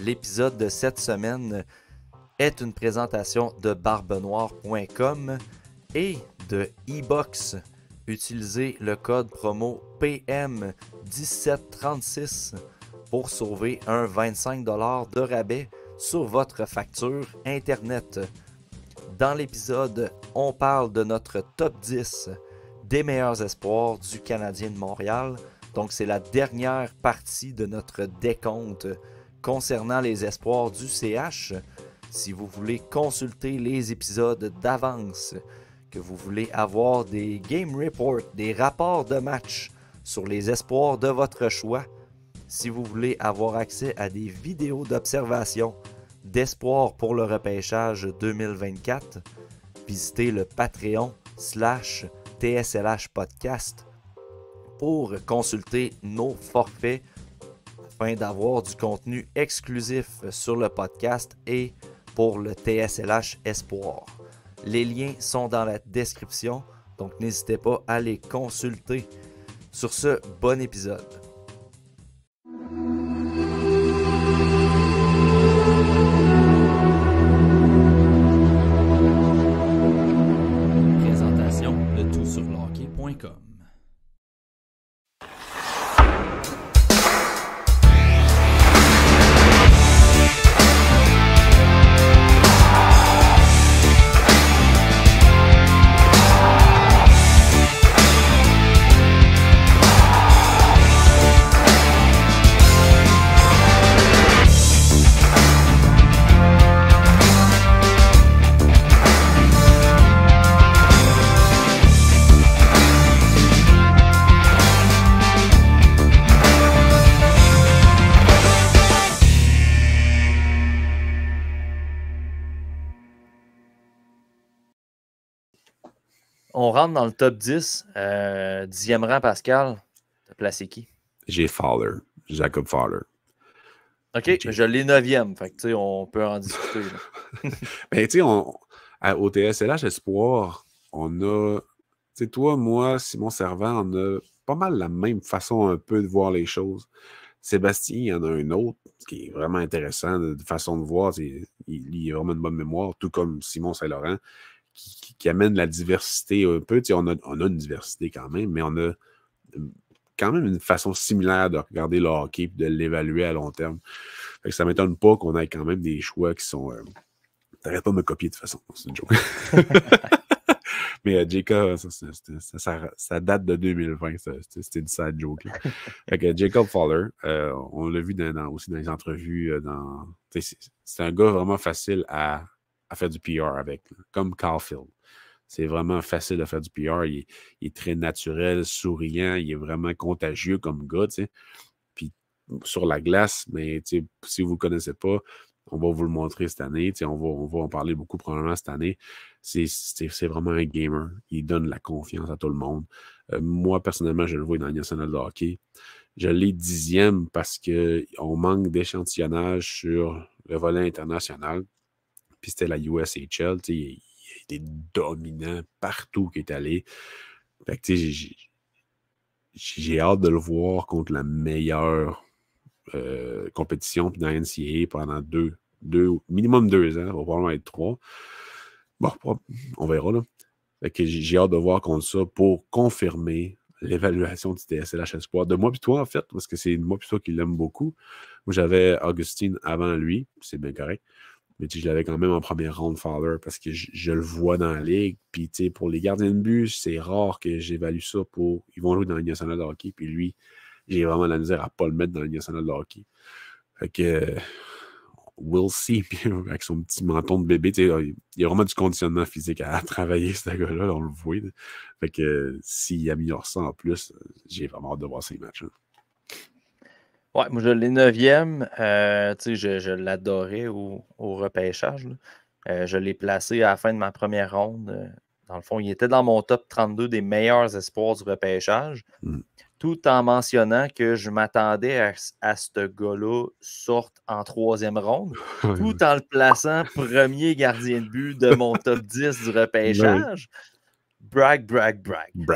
L'épisode de cette semaine est une présentation de barbenoire.com et de eBox. Utilisez le code promo PM1736 pour sauver un 25$ de rabais sur votre facture Internet. Dans l'épisode, on parle de notre top 10 des meilleurs espoirs du Canadien de Montréal. Donc, c'est la dernière partie de notre décompte concernant les espoirs du CH. Si vous voulez consulter les épisodes d'avance, que vous voulez avoir des game reports, des rapports de match sur les espoirs de votre choix, si vous voulez avoir accès à des vidéos d'observation d'espoir pour le repêchage 2024, visitez le Patreon/TSLH Podcast pour consulter nos forfaits afin d'avoir du contenu exclusif sur le podcast et pour le TSLH Espoir. Les liens sont dans la description, donc n'hésitez pas à les consulter. Sur ce, bon épisode. Présentation de toutsurlehockey.com. On rentre dans le top 10. 10e rang, Pascal. T'as placé qui? J'ai Fowler. Jacob Fowler. OK, je l'ai 9e. Fait que, tu sais, on peut en discuter. Mais tu sais, au TSLH Espoir, on a... Tu sais, toi, moi, Simon Servant, on a pas mal la même façon un peu de voir les choses. Sébastien, il y en a un autre, ce qui est vraiment intéressant de façon de voir. Il a vraiment une bonne mémoire, tout comme Simon Saint-Laurent, qui amène la diversité un peu. Tu sais, on a une diversité quand même, mais on a quand même une façon similaire de regarder le hockey et de l'évaluer à long terme. Fait que ça ne m'étonne pas qu'on ait quand même des choix qui sont... T'arrêtes pas de me copier de toute façon, c'est une joke. Mais Jacob, ça date de 2020, c'était une sad joke. Là. Fait que Jacob Fowler, on l'a vu aussi dans les entrevues. C'est un gars vraiment facile à faire du PR avec, là, comme Caulfield. C'est vraiment facile de faire du PR. Il est très naturel, souriant. Il est vraiment contagieux comme gars. T'sais. Puis sur la glace, mais si vous ne le connaissez pas, on va vous le montrer cette année. On va en parler beaucoup probablement cette année. C'est vraiment un gamer. Il donne la confiance à tout le monde. Moi, personnellement, je le vois dans la nationale de hockey. Je l'ai 10e parce qu'on manque d'échantillonnage sur le volet international. Puis c'était la USHL. Il était dominant partout qu'il est allé. Fait que j'ai hâte de le voir contre la meilleure compétition puis dans la NCAA pendant minimum 2 ans. Ça va probablement être 3. Bon, on verra là. Fait que j'ai hâte de voir contre ça pour confirmer l'évaluation du TSLH Espoir. De moi puis toi, en fait, parce que c'est moi puis toi qui l'aime beaucoup. Moi, j'avais Augustine avant lui. C'est bien correct. Mais je l'avais quand même en première ronde, Fowler, parce que je le vois dans la ligue. Puis, pour les gardiens de but, c'est rare que j'évalue ça pour... Ils vont jouer dans la Ligue nationale de hockey. Puis lui, j'ai vraiment la misère à ne pas le mettre dans la Ligue nationale de hockey. Fait que... we'll see. Puis, avec son petit menton de bébé, il y a vraiment du conditionnement physique à travailler, ce gars-là. On le voit. Là. Fait que s'il améliore ça en plus, j'ai vraiment hâte de voir ces matchs. Hein. Ouais, moi je l'ai 9e. Je l'adorais au repêchage. Je l'ai placé à la fin de ma première ronde. Dans le fond, il était dans mon top 32 des meilleurs espoirs du repêchage. Tout en mentionnant que je m'attendais à ce gars-là sorte en 3e ronde, tout en le plaçant premier gardien de but de mon top 10 du repêchage. Brag. Brag. Non, il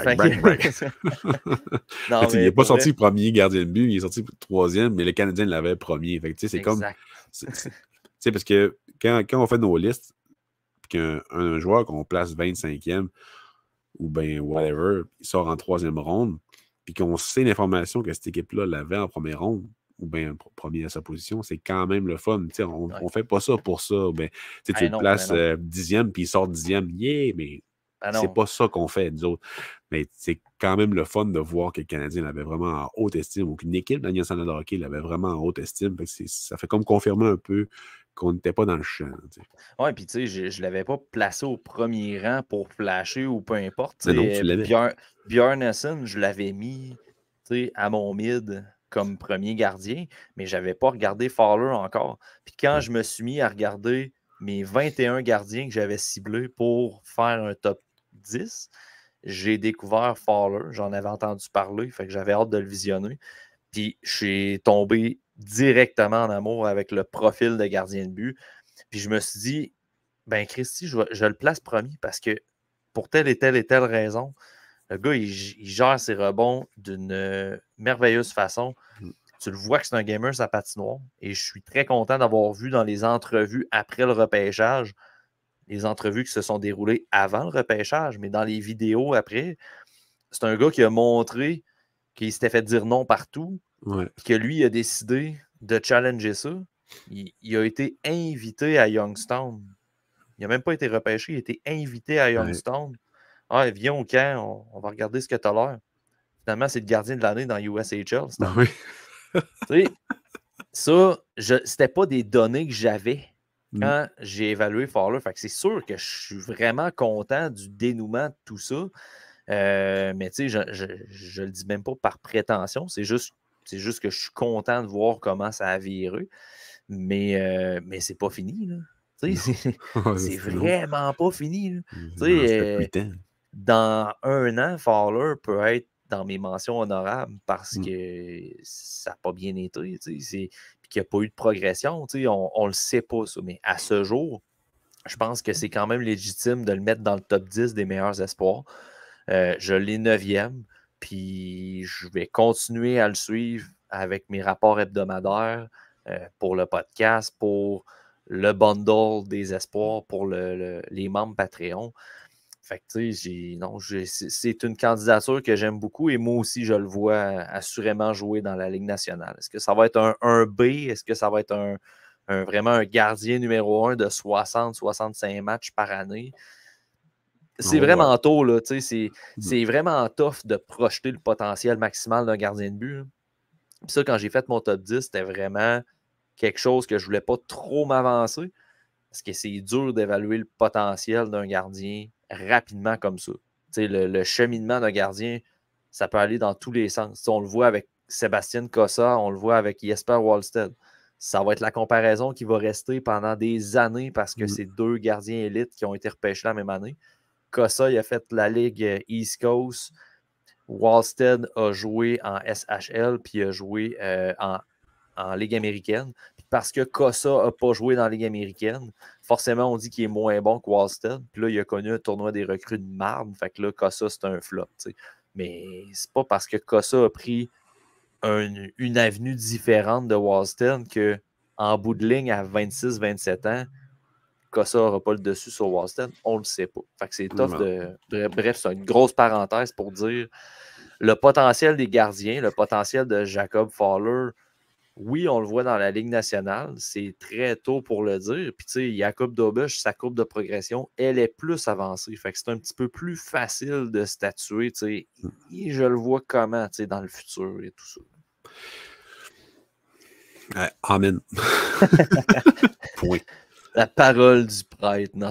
mais n'est pas pour vrai, sorti premier gardien de but, il est sorti troisième, mais le Canadien l'avait premier. Fait que, c'est comme. exact. Parce que quand on fait nos listes, puis qu'un joueur qu'on place 25e ou bien whatever, il sort en troisième ronde, puis qu'on sait l'information que cette équipe-là l'avait en première ronde, ou bien premier à sa position, c'est quand même le fun. On ne fait pas ça pour ça. Ben, tu le Non, places non. 10e, puis il sort 10e, mais c'est Non. pas ça qu'on fait, nous autres. Mais c'est quand même le fun de voir que le Canadien l'avait vraiment en haute estime, ou qu'une équipe de la National de hockey l'avait vraiment en haute estime. Ça fait comme confirmer un peu qu'on n'était pas dans le champ. Oui, puis tu sais, je ne l'avais pas placé au premier rang pour flasher ou peu importe. Non, tu l'avais. Bjornsson, je l'avais mis à mon mid comme premier gardien, mais je n'avais pas regardé Fowler encore. Puis quand je me suis mis à regarder mes 21 gardiens que j'avais ciblés pour faire un top 10, j'ai découvert Fowler. J'en avais entendu parler, fait que j'avais hâte de le visionner. Puis je suis tombé directement en amour avec le profil de gardien de but. Puis je me suis dit, ben Christy, je le place premier parce que pour telle et telle raison, le gars, il gère ses rebonds d'une merveilleuse façon. Tu le vois que c'est un gamer, sa patinoire. Et je suis très content d'avoir vu dans les entrevues après le repêchage, les entrevues qui se sont déroulées avant le repêchage, mais dans les vidéos après, c'est un gars qui a montré qu'il s'était fait dire non partout, puis que lui a décidé de challenger ça. Il a été invité à Youngstown. Il n'a même pas été repêché, il a été invité à Youngstown. Ah, viens au camp, on va regarder ce que tu as l'air. Finalement, c'est le gardien de l'année dans USHL cette année. Tu sais, ça, c'était pas des données que j'avais quand j'ai évalué Fowler. Fait que c'est sûr que je suis vraiment content du dénouement de tout ça. Mais tu sais, je le dis même pas par prétention. C'est juste que je suis content de voir comment ça a viré. Mais c'est pas fini, là. C'est vraiment pas fini. Dans un an, Fowler peut être dans mes mentions honorables parce que ça n'a pas bien été. Puis qu'il n'y a pas eu de progression. On ne le sait pas, ça. Mais à ce jour, je pense que c'est quand même légitime de le mettre dans le top 10 des meilleurs espoirs. Je l'ai 9e. Puis je vais continuer à le suivre avec mes rapports hebdomadaires pour le podcast, pour le bundle des espoirs, pour les membres Patreon. Fait que, tu sais, c'est une candidature que j'aime beaucoup et moi aussi, je le vois assurément jouer dans la Ligue nationale. Est-ce que ça va être un B? Est-ce que ça va être vraiment un gardien numéro 1 de 60-65 matchs par année? C'est vraiment tôt, là. C'est vraiment tough de projeter le potentiel maximal d'un gardien de but. Puis ça, quand j'ai fait mon top 10, c'était vraiment quelque chose que je ne voulais pas trop m'avancer parce que c'est dur d'évaluer le potentiel d'un gardien rapidement comme ça. Le cheminement d'un gardien, ça peut aller dans tous les sens. On le voit avec Sébastien Cossa, on le voit avec Jesper Wallstedt. Ça va être la comparaison qui va rester pendant des années parce que c'est deux gardiens élites qui ont été repêchés la même année. Cossa, il a fait la Ligue East Coast. Wallstedt a joué en SHL, puis a joué en Ligue américaine. Puis parce que Cossa n'a pas joué dans la Ligue américaine, forcément, on dit qu'il est moins bon que Wallstedt. Puis là, il a connu un tournoi des recrues de marde. Fait que là, Cossa, c'est un flop. T'sais. Mais c'est pas parce que Cossa a pris une avenue différente de Wallstedt qu'en bout de ligne, à 26-27 ans, Cossa n'aura pas le dessus sur Wallstedt. On le sait pas. Fait que c'est tough Bref, c'est une grosse parenthèse pour dire le potentiel des gardiens, le potentiel de Jacob Fowler. Oui, on le voit dans la Ligue nationale. C'est très tôt pour le dire. Puis, tu sais, Jakub Dobeš, sa courbe de progression, elle est plus avancée. Fait que c'est un petit peu plus facile de statuer, tu sais. Et je le vois comment, tu sais, dans le futur et tout ça. Amen. Point. La parole du prêtre. Non,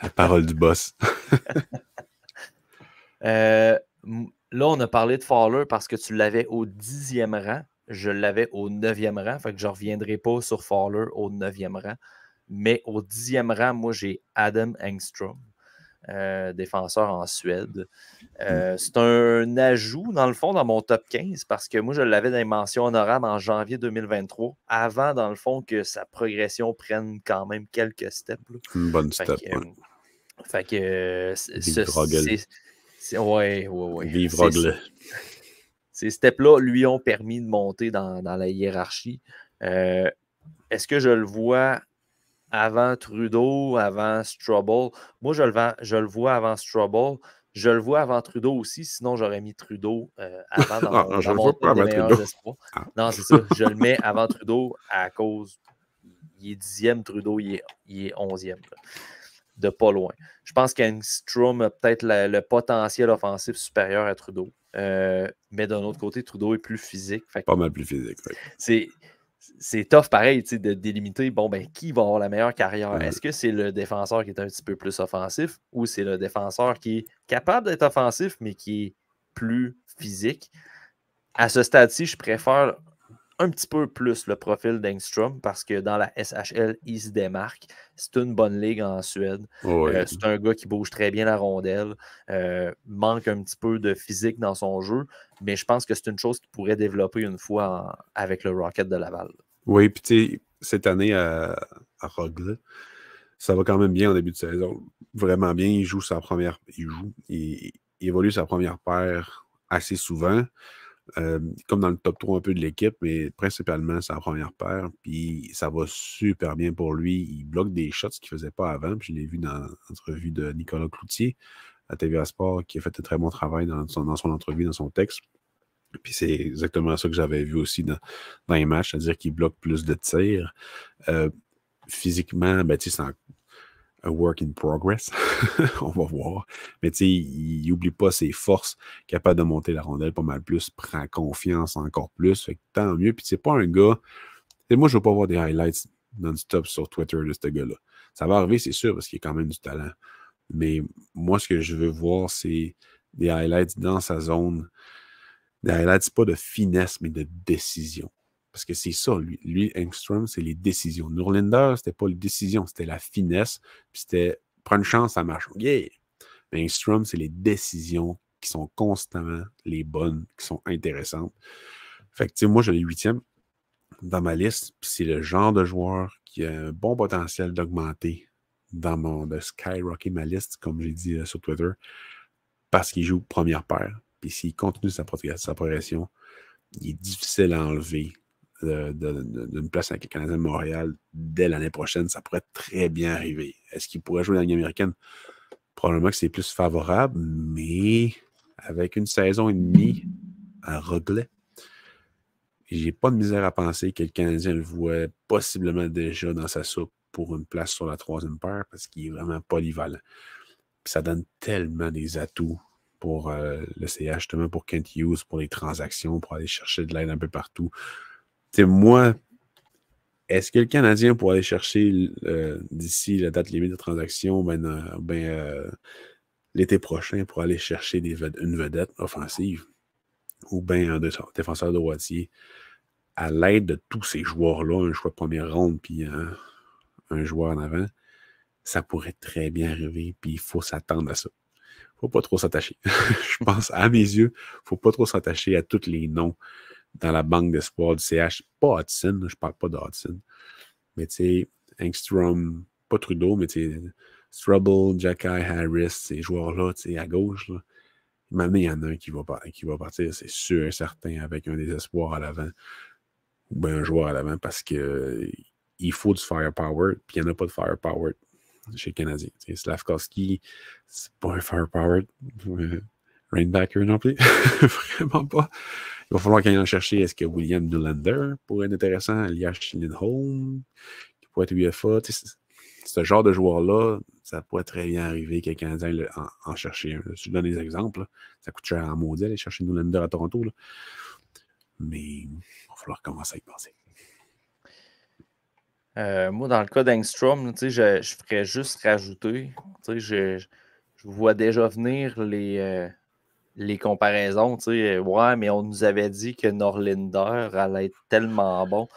la parole du boss. Là, on a parlé de Fowler parce que tu l'avais au 10e rang. Je l'avais au 9e rang. Fait que je ne reviendrai pas sur Fowler au 9e rang. Mais au 10e rang, moi, j'ai Adam Engstrom, défenseur en Suède. C'est un ajout, dans le fond, dans mon top 15 parce que moi, je l'avais dans les mentions honorables en janvier 2023, avant, dans le fond, que sa progression prenne quand même quelques steps. Là. Une bonne step, Fait que Vive Rogel. Ouais. Vive Rogel. Ces steps-là lui ont permis de monter dans la hiérarchie. Est-ce que je le vois avant Trudeau, avant Struble? Moi, je le vois avant Struble. Je le vois avant Trudeau aussi, sinon j'aurais mis Trudeau avant Je dans le mon vois pas top des avant meilleurs Trudeau. espoirs. Ah. Non, c'est ça. Je le mets avant Trudeau à cause. Il est 10e, Trudeau, il est 11e. Là, de pas loin. Je pense qu'Engstrom a peut-être le potentiel offensif supérieur à Trudeau. Mais d'un autre côté, Trudeau est plus physique. Fait pas mal plus physique. c'est tough pareil de délimiter qui va avoir la meilleure carrière. Est-ce que c'est le défenseur qui est un petit peu plus offensif ou c'est le défenseur qui est capable d'être offensif mais qui est plus physique? À ce stade-ci, je préfère un petit peu plus le profil d'Engstrom parce que dans la SHL, il se démarque. C'est une bonne ligue en Suède. C'est un gars qui bouge très bien la rondelle, manque un petit peu de physique dans son jeu, mais je pense que c'est une chose qu'il pourrait développer une fois avec le Rocket de Laval. Oui, puis tu sais, cette année à Rogel, ça va quand même bien en début de saison. Vraiment bien. Il joue sa première. Il évolue sa première paire assez souvent. Comme dans le top 3 un peu de l'équipe, mais principalement sa première paire. Puis ça va super bien pour lui. Il bloque des shots qu'il ne faisait pas avant. Puis je l'ai vu dans l'entrevue de Nicolas Cloutier à TVA Sport, qui a fait un très bon travail dans son entrevue, dans son texte. Puis c'est exactement ça que j'avais vu aussi dans les matchs, c'est-à-dire qu'il bloque plus de tirs. Physiquement, c'est un work in progress. On va voir. Mais tu sais, il n'oublie pas ses forces, capable de monter la rondelle pas mal plus, prend confiance encore plus. Fait que tant mieux. Puis c'est pas un gars. Moi, je veux pas voir des highlights non-stop sur Twitter de ce gars-là. Ça va arriver, c'est sûr, parce qu'il y a quand même du talent. Mais moi, ce que je veux voir, c'est des highlights dans sa zone. Des highlights, pas de finesse, mais de décision. Parce que c'est ça, lui. Lui, Engstrom, c'est les décisions. Norlinder, c'était pas les décisions, c'était la finesse. Puis c'était prendre une chance, ça marche. Yeah! Mais Engstrom, c'est les décisions qui sont constamment les bonnes, qui sont intéressantes. Fait que, tu sais, moi, je l'ai 8e dans ma liste. Puis c'est le genre de joueur qui a un bon potentiel d'augmenter de skyrocket ma liste, comme j'ai dit sur Twitter, parce qu'il joue première paire. Puis s'il continue sa progression, il est difficile à enlever d'une place avec le Canadien de Montréal dès l'année prochaine. Ça pourrait très bien arriver. Est-ce qu'il pourrait jouer dans la Ligue américaine? Probablement que c'est plus favorable, mais avec une saison et demie à Rogel, j'ai pas de misère à penser que le Canadien le voit possiblement déjà dans sa soupe pour une place sur la 3e paire parce qu'il est vraiment polyvalent. Puis ça donne tellement des atouts pour le CH, justement pour Kent Hughes, pour les transactions, pour aller chercher de l'aide un peu partout. Tu sais, moi, est-ce que le Canadien pourrait aller chercher d'ici la date limite de transaction, l'été prochain, pour aller chercher une vedette offensive ou bien un défenseur droitier à l'aide de tous ces joueurs-là, un choix de première ronde puis un joueur en avant, ça pourrait très bien arriver, puis il faut s'attendre à ça. Faut pas trop s'attacher. Je pense, à mes yeux, faut pas trop s'attacher à tous les noms dans la banque d'espoir du CH. Pas Hudson, je parle pas de Hudson. Mais tu sais, Engstrom, pas Trudeau, mais tu sais, Struble, Jacky, Harris, ces joueurs-là, tu sais, à gauche, là. Maintenant, il y en a un qui va partir, c'est sûr et certain, avec un désespoir à l'avant. Ou bien un joueur à l'avant, parce que il faut du firepower, puis il n'y en a pas de firepower chez le Canadien. Slavkovski, c'est pas un firepower. Rainbacker non plus. Vraiment pas. Il va falloir qu'il aille en chercher. Est-ce que William Nylander pourrait être intéressant? Elias Lindholm, qui pourrait être UFA. Ce genre de joueur-là, ça pourrait très bien arriver que le Canadien en chercher un. Je donne des exemples. Là. Ça coûte cher à maudit aller chercher Nylander à Toronto. Là. Mais il va falloir commencer à y penser. Moi, dans le cas d'Engstrom, je ferais juste rajouter. Je vois déjà venir les comparaisons. Ouais, mais on nous avait dit que Norlinder allait être tellement bon.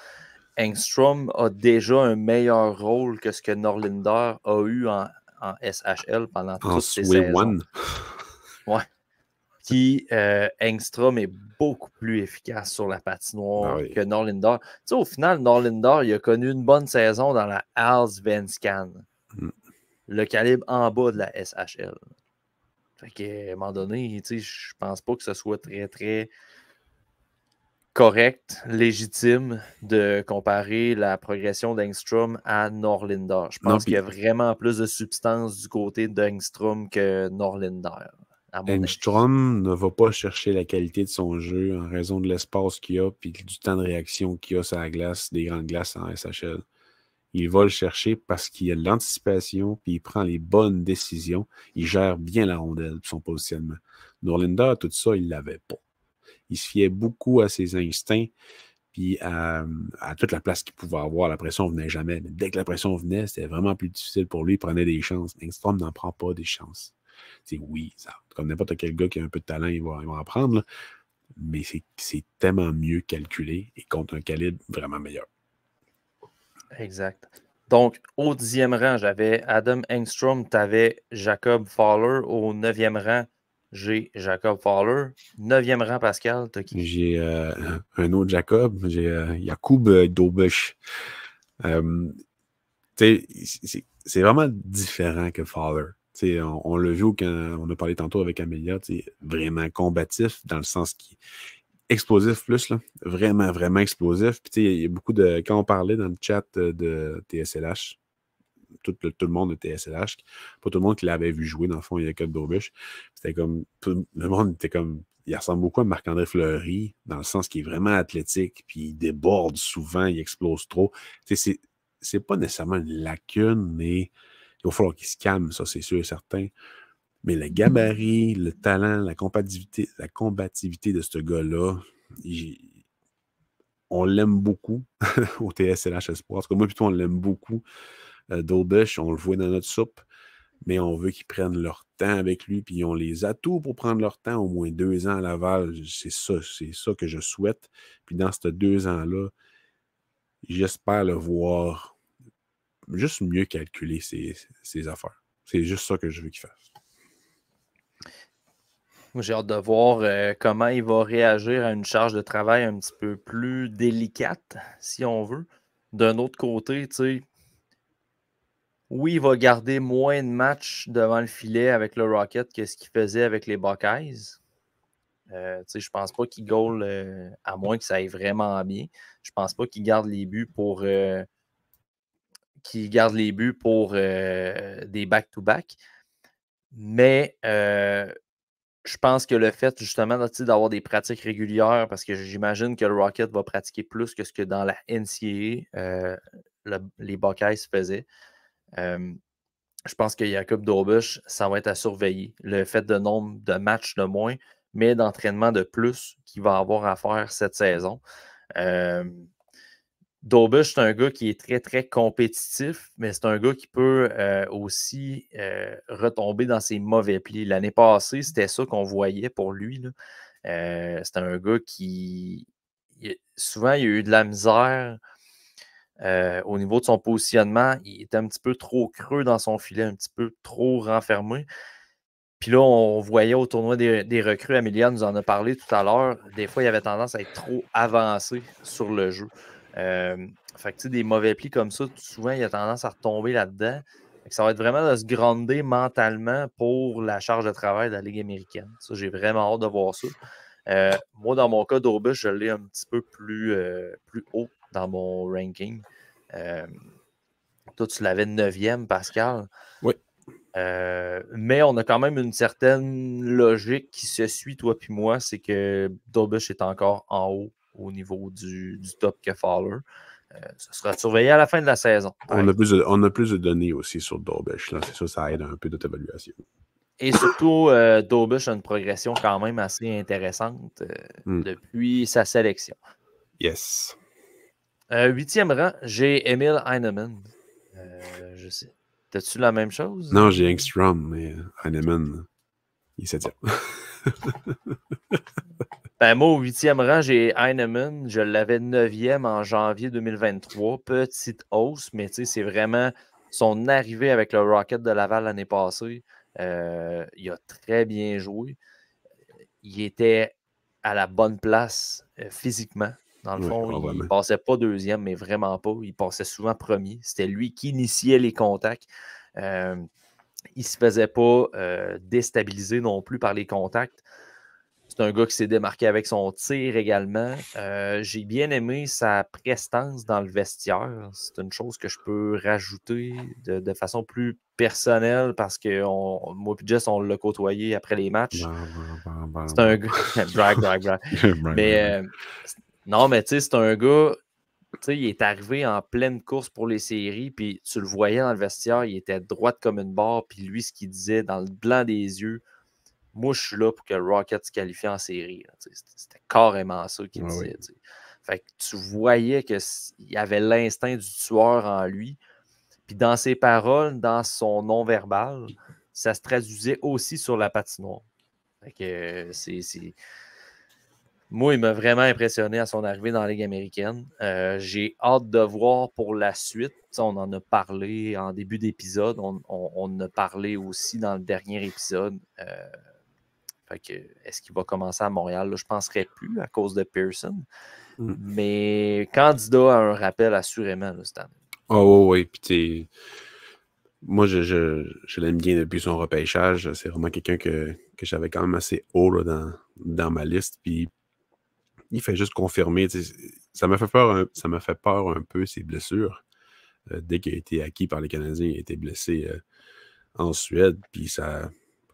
Engstrom a déjà un meilleur rôle que ce que Norlinder a eu en SHL pendant toutes ces saisons. Ouais. Puis Engstrom est beaucoup plus efficace sur la patinoire que Norlinder. Tu sais, au final, Norlinder, il a connu une bonne saison dans la Allsvenskan. le calibre en bas de la SHL. Fait qu'à un moment donné, je pense pas que ce soit très, très correct, légitime de comparer la progression d'Engstrom à Norlinder. Je pense qu'il y a vraiment plus de substance du côté d'Engstrom que Norlinder, à mon avis. Engstrom ne va pas chercher la qualité de son jeu en raison de l'espace qu'il a et du temps de réaction qu'il a sur la glace, des grandes glaces en SHL. Il va le chercher parce qu'il a de l'anticipation puis il prend les bonnes décisions. Il gère bien la rondelle, son positionnement. Norlinder, tout ça, il ne l'avait pas. Il se fiait beaucoup à ses instincts puis à toute la place qu'il pouvait avoir. La pression ne venait jamais. Mais dès que la pression venait, c'était vraiment plus difficile pour lui. Il prenait des chances. Engstrom n'en prend pas des chances. Oui, comme n'importe quel gars qui a un peu de talent, il va en prendre. Là. Mais c'est tellement mieux calculé et contre un calibre vraiment meilleur. Exact. Donc, au 10e rang, j'avais Adam Engstrom, tu avais Jacob Fowler. Au 9e rang, j'ai Jacob Fowler. 9e rang, Pascal, t'as qui? J'ai un autre Jacob, j'ai Jakub Dobeš. C'est vraiment différent que Fowler. On l'a vu quand on a parlé tantôt avec Amelia, vraiment combatif dans le sens qui explosif plus, là. Vraiment, vraiment explosif. Puis il y a beaucoup de. Quand on parlait dans le chat de TSLH, tout le monde de TSLH, pas tout le monde qui l'avait vu jouer, dans le fond, il y a que Dobeš. C'était comme. Tout le monde était comme. Il ressemble beaucoup à Marc-André Fleury, dans le sens qu'il est vraiment athlétique, puis il déborde souvent, il explose trop. C'est pas nécessairement une lacune, mais il va falloir qu'il se calme, ça, c'est sûr et certain. Mais le gabarit, le talent, la combativité de ce gars-là, on l'aime beaucoup au TSLH Espoir. En tout cas, moi, plutôt, on l'aime beaucoup. Dobeš, on le voit dans notre soupe, mais on veut qu'ils prennent leur temps avec lui, puis ils ont les atouts pour prendre leur temps, au moins 2 ans à Laval. C'est ça que je souhaite. Puis dans ces 2 ans-là, j'espère le voir juste mieux calculer ses affaires. C'est juste ça que je veux qu'il fasse. Moi, j'ai hâte de voir comment il va réagir à une charge de travail un petit peu plus délicate, si on veut. D'un autre côté, oui, il va garder moins de matchs devant le filet avec le Rocket que ce qu'il faisait avec les Buckeyes. Je pense pas qu'il goal, à moins que ça aille vraiment bien. Je pense pas qu'il garde les buts pour des back-to-back. Mais je pense que le fait justement d'avoir des pratiques régulières, parce que j'imagine que le Rocket va pratiquer plus que ce que dans la NCAA, les Buckeyes faisaient. Je pense que Jakub Dobeš, ça va être à surveiller. Le fait de nombre de matchs de moins, mais d'entraînement de plus qu'il va avoir à faire cette saison. Dobeš, c'est un gars qui est très, très compétitif, mais c'est un gars qui peut aussi retomber dans ses mauvais plis. L'année passée, c'était ça qu'on voyait pour lui. C'était un gars qui, souvent, il a eu de la misère au niveau de son positionnement. Il était un petit peu trop creux dans son filet, un petit peu trop renfermé. Puis là, on voyait au tournoi des recrues, Amelia nous en a parlé tout à l'heure, des fois, il avait tendance à être trop avancé sur le jeu. Fait que, des mauvais plis comme ça, souvent, il a tendance à retomber là-dedans. Ça va être vraiment de se grounder mentalement pour la charge de travail de la Ligue américaine. Ça, j'ai vraiment hâte de voir ça. Moi, dans mon cas, Dobeš, je l'ai un petit peu plus haut dans mon ranking. Toi, tu l'avais 9e, Pascal. Oui. Mais on a quand même une certaine logique qui se suit, toi puis moi, c'est que Dobeš est encore en haut au niveau du top que Fowler. Ça sera surveillé à la fin de la saison. On a plus de données aussi sur Dobeš. C'est ça aide un peu notre évaluation. Et surtout, Dobeš a une progression quand même assez intéressante depuis sa sélection. Yes. 8e rang, j'ai Emil Heinemann. Je sais. T'as-tu la même chose? Non, j'ai Engstrom, mais Heinemann, il est 7e. Moi, au 8e rang, j'ai Heinemann. Je l'avais 9e en janvier 2023. Petite hausse, mais c'est vraiment son arrivée avec le Rocket de Laval l'année passée. Il a très bien joué. Il était à la bonne place physiquement. Dans le fond, il ne passait pas 2e, mais vraiment pas. Il passait souvent premier. C'était lui qui initiait les contacts. Il ne se faisait pas déstabiliser non plus par les contacts. C'est un gars qui s'est démarqué avec son tir également. J'ai bien aimé sa prestance dans le vestiaire. C'est une chose que je peux rajouter de façon plus personnelle parce que moi et Jess, on l'a côtoyé après les matchs. C'est un gars. brag, brag, brag. Mais non, mais tu sais, c'est un gars. Tu sais, il est arrivé en pleine course pour les séries, puis tu le voyais dans le vestiaire, il était droite comme une barre, puis lui, ce qu'il disait dans le blanc des yeux, moi, je suis là pour que le Rocket se qualifie en série. C'était carrément ça qu'il disait. Oui. Fait que tu voyais qu'il y avait l'instinct du tueur en lui. Puis dans ses paroles, dans son non-verbal, ça se traduisait aussi sur la patinoire. Fait que moi, il m'a vraiment impressionné à son arrivée dans la Ligue américaine. J'ai hâte de voir pour la suite. On en a parlé en début d'épisode. On en a parlé aussi dans le dernier épisode. Fait que, est-ce qu'il va commencer à Montréal? Là, je ne penserais plus à cause de Pearson. Mais candidat à un rappel assurément là, cette année. Oh oui, puis moi je l'aime bien depuis son repêchage. C'est vraiment quelqu'un que j'avais quand même assez haut là, dans ma liste. Puis il fait juste confirmer. Ça m'a fait peur un peu ses blessures. Dès qu'il a été acquis par les Canadiens, il a été blessé en Suède. Puis ça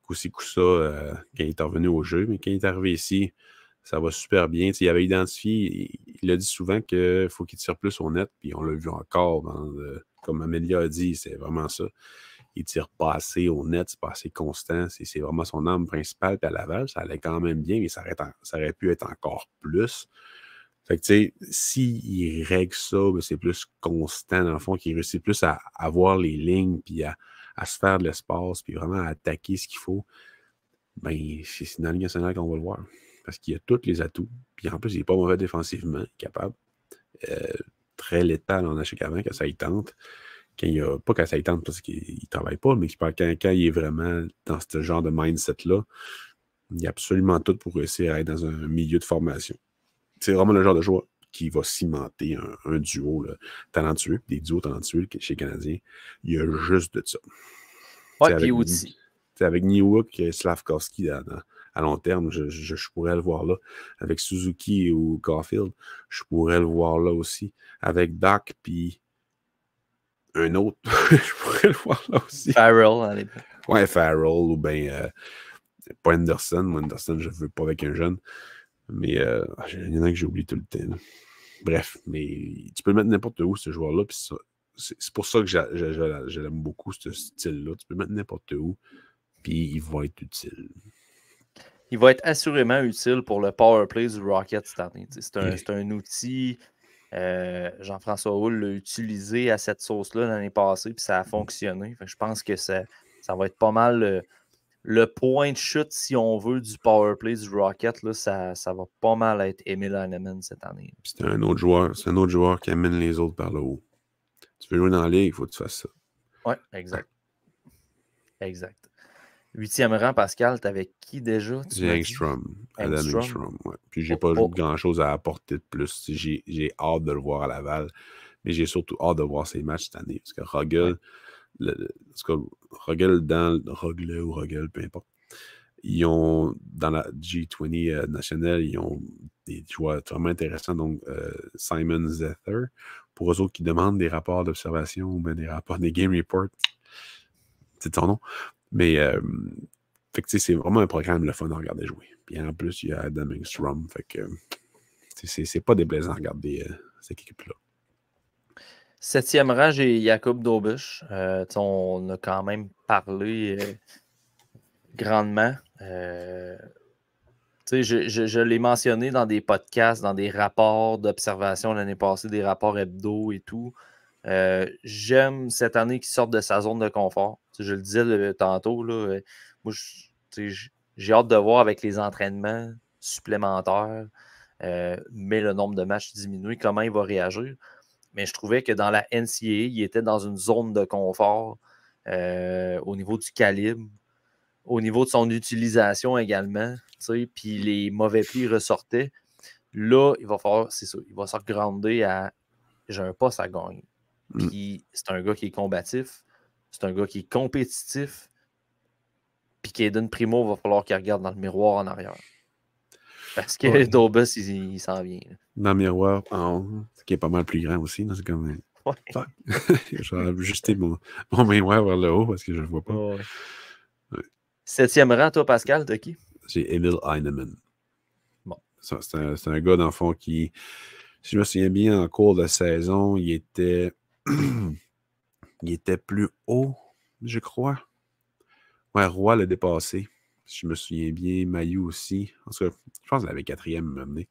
aussi coup ça quand il est revenu au jeu. Mais quand il est arrivé ici, ça va super bien. Il avait identifié, il a dit souvent qu'il faut qu'il tire plus au net, puis on l'a vu encore, comme Amélia a dit, c'est vraiment ça. Il tire pas assez au net, c'est pas assez constant, c'est vraiment son arme principale. Puis à Laval, ça allait quand même bien, mais ça aurait pu être encore plus. Fait que, tu sais, s'il règle ça, ben, c'est plus constant, dans le fond, qu'il réussit plus à voir les lignes, puis à se faire de l'espace, puis vraiment à attaquer ce qu'il faut, ben, c'est dans la Ligue nationale qu'on va le voir. Parce qu'il a tous les atouts. Puis en plus, il n'est pas mauvais défensivement, capable. Très létal en échec avant, quand ça y tente. Pas quand ça y tente parce qu'il ne travaille pas, mais quand il est vraiment dans ce genre de mindset-là, il a absolument tout pour réussir à être dans un milieu de formation. C'est vraiment le genre de joueur qui va cimenter un duo là, talentueux, des duos talentueux chez les Canadiens. Il y a juste de ça. Ouais, puis aussi. Avec Newhook et Slavkovski à long terme, je pourrais le voir là. Avec Suzuki ou Caulfield, je pourrais le voir là aussi. Avec Doc, puis un autre, je pourrais le voir là aussi. Farrell, à l'époque. Ouais, Farrell, ou bien pas Anderson. Moi, Anderson, je ne veux pas avec un jeune. Mais il y en a que j'ai oublié tout le temps. Là. Bref, mais tu peux le mettre n'importe où, ce joueur-là. C'est pour ça que je l'aime beaucoup, ce style-là. Tu peux le mettre n'importe où. Puis il va être utile. Il va être assurément utile pour le power play du Rocket cette année. C'est un outil. Jean-François Houle l'a utilisé à cette sauce-là l'année passée, puis ça a fonctionné. Fait que je pense que ça va être pas mal le point de chute, si on veut, du power play du Rocket. Là, ça va pas mal être Emil Heinemann cette année. C'est un autre joueur qui amène les autres par le haut. Tu veux jouer dans la ligue, il faut que tu fasses ça. Oui, exact. Exact. 8e rang, Pascal, t'avais qui déjà? J'ai Engstrom. Adam Engstrom, ouais. Puis j'ai pas grand-chose à apporter de plus. J'ai hâte de le voir à Laval, mais j'ai surtout hâte de voir ses matchs cette année. Parce que Rogel, Rogel, peu importe, ils ont, dans la G20 nationale, ils ont des joueurs vraiment intéressants. Donc, Simon Zether, pour eux autres qui demandent des rapports d'observation ou bien des game reports, c'est son nom. Mais, fait que c'est vraiment un programme le fun à regarder jouer. Puis en plus, il y a Adam Engstrom. Fait que c'est pas déplaisant à regarder cette équipe-là. 7e rang, j'ai Jacob Dobusch. On a quand même parlé grandement. Je l'ai mentionné dans des podcasts, dans des rapports d'observation l'année passée, des rapports hebdo et tout. J'aime cette année qu'il sorte de sa zone de confort. Je le disais tantôt, là, moi, j'ai hâte de voir avec les entraînements supplémentaires, mais le nombre de matchs diminué, comment il va réagir. Mais je trouvais que dans la NCAA, il était dans une zone de confort au niveau du calibre, au niveau de son utilisation également, puis les mauvais plis ressortaient. Là, il va falloir, c'est ça, il va se regrounder à j'ai un poste à gagner. Puis c'est un gars qui est combatif, c'est un gars qui est compétitif, Puis Caden Primo, va falloir qu'il regarde dans le miroir en arrière. Parce que Dobus, il s'en vient. Là. Dans le miroir, en haut, qui est pas mal plus grand aussi. C'est comme... Ouais. Je vais ajuster mon miroir vers le haut parce que je le vois pas. Ouais. 7e rang, toi, Pascal, t'as qui? J'ai Emil Heinemann. Bon. C'est un gars, dans le fond, qui, si je me souviens bien, en cours de saison, il était plus haut, je crois. Ouais, Roy l'a dépassé. Si je me souviens bien, Mailloux aussi. En tout cas, je pense qu'il avait 4e amené.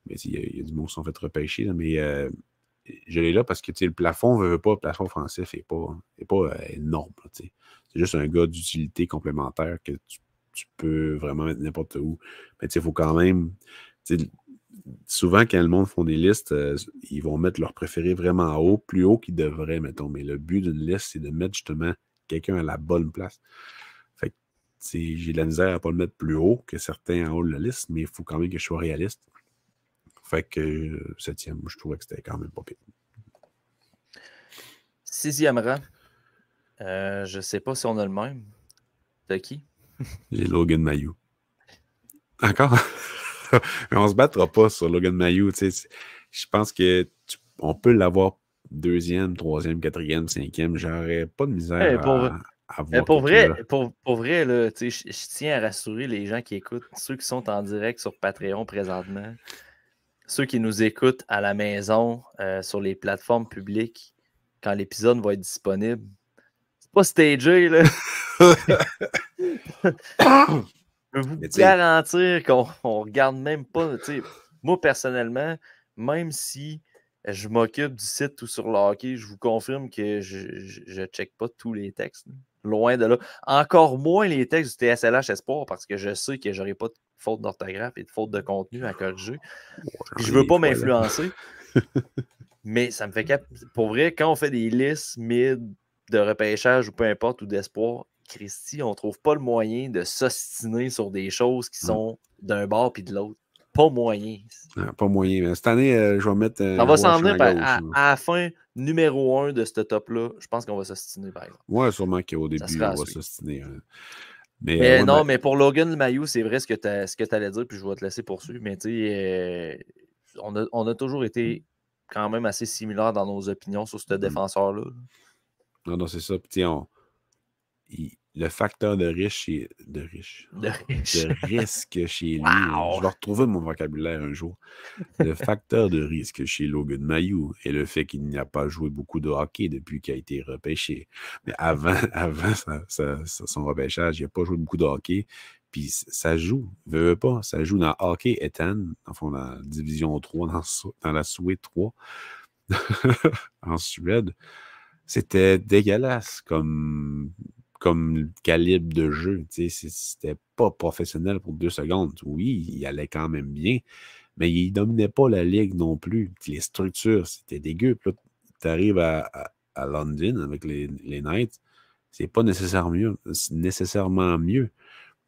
Mais il y a du monde qui sont fait repêcher. Là, mais je l'ai là parce que le plafond le plafond français n'est pas énorme. C'est juste un gars d'utilité complémentaire que tu peux vraiment mettre n'importe où. Mais il faut quand même. Souvent, quand le monde font des listes, ils vont mettre leur préféré vraiment haut, plus haut qu'ils devraient, mettons. Mais le but d'une liste, c'est de mettre justement quelqu'un à la bonne place. Fait que j'ai de la misère à ne pas le mettre plus haut que certains en haut de la liste, mais il faut quand même que je sois réaliste. Fait que 7e, je trouvais que c'était quand même pas pire. 6e rang. Je ne sais pas si on a le même. T'as qui? J'ai Logan Mailloux. Encore? Mais on se battra pas sur Logan Mailloux. Je pense qu'on peut l'avoir 2e, 3e, 4e, 5e. J'aurais pas de misère à voir pour vrai, là, je tiens à rassurer les gens qui écoutent, ceux qui sont en direct sur Patreon présentement, ceux qui nous écoutent à la maison, sur les plateformes publiques, quand l'épisode va être disponible. C'est pas stagé, là. Je peux vous garantir qu'on regarde même pas. Moi, personnellement, même si je m'occupe du site tout sur le hockey, je vous confirme que je ne check pas tous les textes. Loin de là. Encore moins les textes du TSLH Espoir parce que je sais que je n'aurai pas de faute d'orthographe et de faute de contenu à corriger. Puis je ne veux pas m'influencer. Mais ça me fait pour vrai, quand on fait des listes mid de repêchage ou peu importe, ou d'espoir, Christy, on ne trouve pas le moyen de s'ostiner sur des choses qui sont d'un bord puis de l'autre. Pas moyen. Pas moyen. Mais cette année, je vais mettre. Ça va s'en venir à la fin, numéro 1 de ce top-là. Je pense qu'on va s'ostiner, par exemple. Ouais, sûrement qu'au début, on va s'ostiner. Mais non, mais pour Logan Mailloux, c'est vrai ce que tu allais dire, puis je vais te laisser poursuivre. Mais tu sais, on a toujours été quand même assez similaires dans nos opinions sur ce défenseur-là. Non, c'est ça. Puis, le facteur de risque chez lui. Wow. Je vais retrouver mon vocabulaire un jour. Le facteur de risque chez Logan Mailloux est le fait qu'il n'a pas joué beaucoup de hockey depuis qu'il a été repêché. Mais avant son repêchage, il n'a pas joué beaucoup de hockey. Puis ça joue, veut pas, ça joue dans Hockey Ethan, dans la Division 3, dans la Suède 3, en Suède. C'était dégueulasse comme calibre de jeu. C'était pas professionnel pour 2 secondes. Oui, il allait quand même bien, mais il dominait pas la ligue non plus. Puis les structures, c'était dégueu. Puis là, tu arrives à London avec les Knights, c'est pas nécessairement mieux.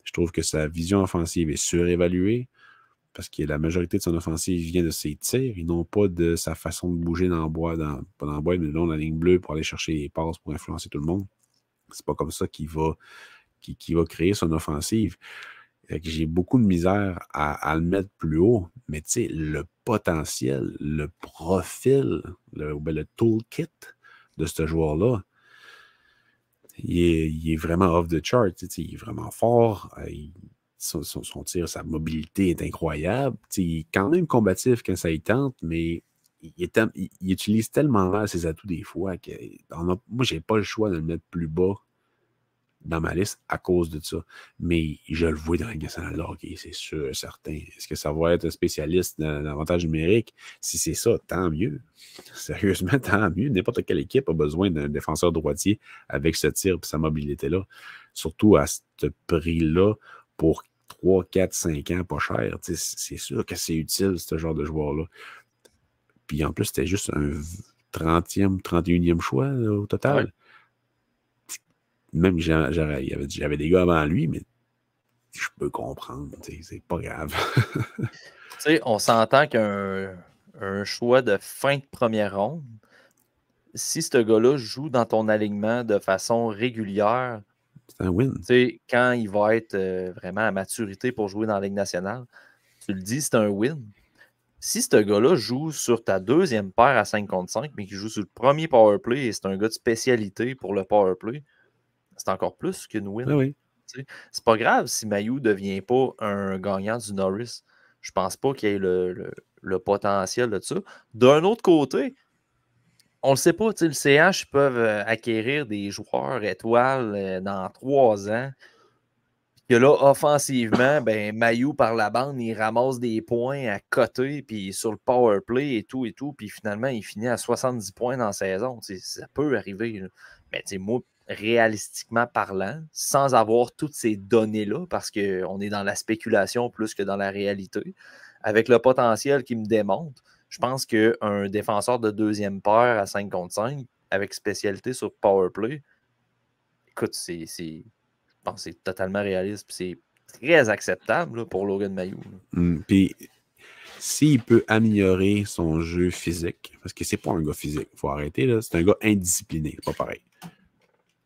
Je trouve que sa vision offensive est surévaluée parce que la majorité de son offensive vient de ses tirs et non pas de sa façon de bouger pas dans le bois, mais dans la ligne bleue pour aller chercher les passes pour influencer tout le monde. C'est pas comme ça qu'il va créer son offensive. J'ai beaucoup de misère à le mettre plus haut, mais le potentiel, le profil, le toolkit de ce joueur-là, il est vraiment off the chart. Il est vraiment fort. Son tir, sa mobilité est incroyable. Il est quand même combatif quand ça y tente, mais il utilise tellement mal ses atouts des fois que moi, j'ai pas le choix de le mettre plus bas dans ma liste à cause de ça. Mais je le vois dans la nationale de hockey, c'est sûr, certain. Est-ce que ça va être un spécialiste d'avantage numérique? Si c'est ça, tant mieux. Sérieusement, tant mieux. N'importe quelle équipe a besoin d'un défenseur droitier avec ce tir et sa mobilité-là. Surtout à ce prix-là pour 3, 4, 5 ans, pas cher. C'est sûr que c'est utile, ce genre de joueur-là. Puis en plus, c'était juste un 30e, 31e choix au total. Ouais. Même j'avais des gars avant lui, mais je peux comprendre. C'est pas grave. On s'entend qu'un choix de fin de première ronde, si ce gars-là joue dans ton alignement de façon régulière, C'est un win. Tu sais, quand il va être vraiment à maturité pour jouer dans la Ligue nationale, tu le dis, c'est un win. Si ce gars-là joue sur ta deuxième paire à 5 contre 5, mais qu'il joue sur le premier powerplay et c'est un gars de spécialité pour le powerplay, c'est encore plus qu'une win. Ah oui. C'est pas grave si Mailloux ne devient pas un gagnant du Norris. Je pense pas qu'il y ait le potentiel de ça. D'un autre côté, on le sait pas, le CH peuvent acquérir des joueurs étoiles dans 3 ans. Que là, offensivement, ben, Mailloux par la bande, il ramasse des points à côté, puis sur le power play et tout, puis finalement, il finit à 70 points dans la saison. Ça peut arriver. Là. Mais moi, réalistiquement parlant, sans avoir toutes ces données-là, parce qu'on est dans la spéculation plus que dans la réalité, avec le potentiel qu'il me démontre, je pense qu'un défenseur de deuxième paire à 5 contre 5, avec spécialité sur power play, écoute, je pense que c'est totalement réaliste. C'est très acceptable là, pour Logan Mailloux. Puis, s'il peut améliorer son jeu physique, parce que c'est pas un gars physique, il faut arrêter, là, c'est un gars indiscipliné, c'est pas pareil.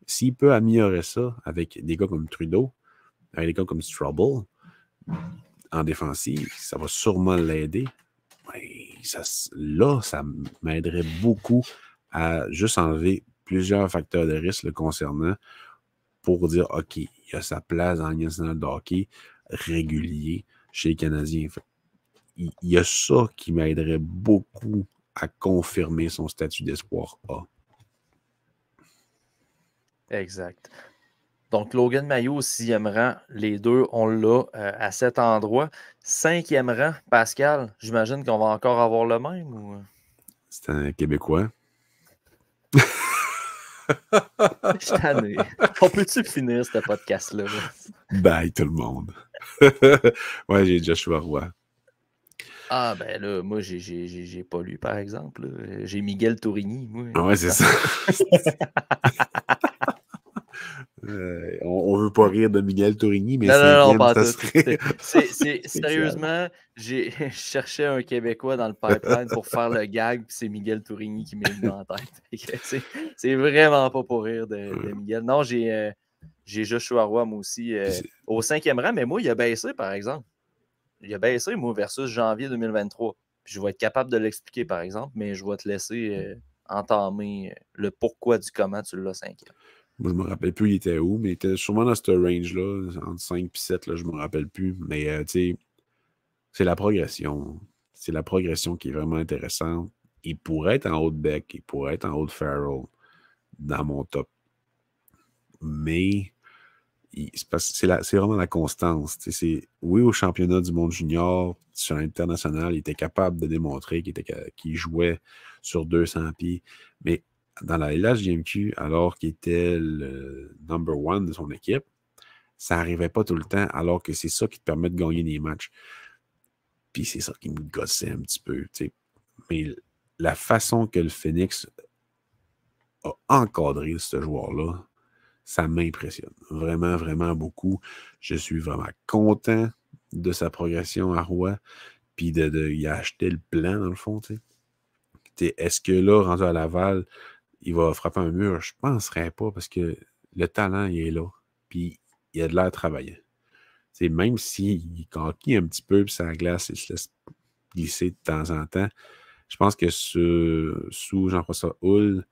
S'il peut améliorer ça avec des gars comme Trudeau, avec des gars comme Strubble, en défensive, ça va sûrement l'aider. Là, ça m'aiderait beaucoup à juste enlever plusieurs facteurs de risque le concernant pour dire, OK, il a sa place dans le national de hockey régulier chez les Canadiens. Il y a ça qui m'aiderait beaucoup à confirmer son statut d'espoir A. Exact. Donc, Logan Mailloux, 6e rang, les deux, on l'a à cet endroit. 5e rang, Pascal, j'imagine qu'on va encore avoir le même? Ou... C'est un Québécois. Je suis tanné. On peut-tu finir ce podcast-là? Bye tout le monde. Ouais, j'ai Joshua Roy. Ah, ben là, moi, j'ai pas lu, par exemple. Là. J'ai Miguel Tourigny. Moi. Ah ouais, c'est ça. On veut pas rire de Miguel Tourigny, mais non, pas ça tout. serait... Sérieusement, j'ai cherché un Québécois dans le pipeline pour faire le gag, puis c'est Miguel Tourigny qui m'est venu en tête. C'est vraiment pas pour rire de Miguel. Non, j'ai Joshua Roy, moi aussi, au 5e rang, mais moi, il a baissé, par exemple. Il a baissé, moi, versus janvier 2023. Puis je vais être capable de l'expliquer, par exemple, mais je vais te laisser entamer le pourquoi du comment tu l'as 5e. Moi, je me rappelle plus il était où, mais il était sûrement dans ce range-là, entre 5 et 7, là, je me rappelle plus. Mais tu sais, c'est la progression. C'est la progression qui est vraiment intéressante. Il pourrait être en haut de Beck, il pourrait être en haut de Farrell dans mon top. Mais c'est vraiment la constance. Oui, au championnat du monde junior, sur l'international, il était capable de démontrer qu'il jouait sur 200 pieds. Mais dans la LHJMQ, alors qu'il était le number one de son équipe, ça n'arrivait pas tout le temps, alors que c'est ça qui te permet de gagner des matchs. Puis c'est ça qui me gossait un petit peu. T'sais. Mais la façon que le Phoenix a encadré ce joueur-là, ça m'impressionne. Vraiment, vraiment beaucoup. Je suis vraiment content de sa progression à Roy. Puis il a acheté le plan, dans le fond. Est-ce que là, rendu à Laval, il va frapper un mur? Je ne penserais pas parce que le talent, il est là. Puis il a de l'air travaillant. Même s'il conquit un petit peu, puis ça glace, il se laisse glisser de temps en temps, je pense que sous Jean-François Houle,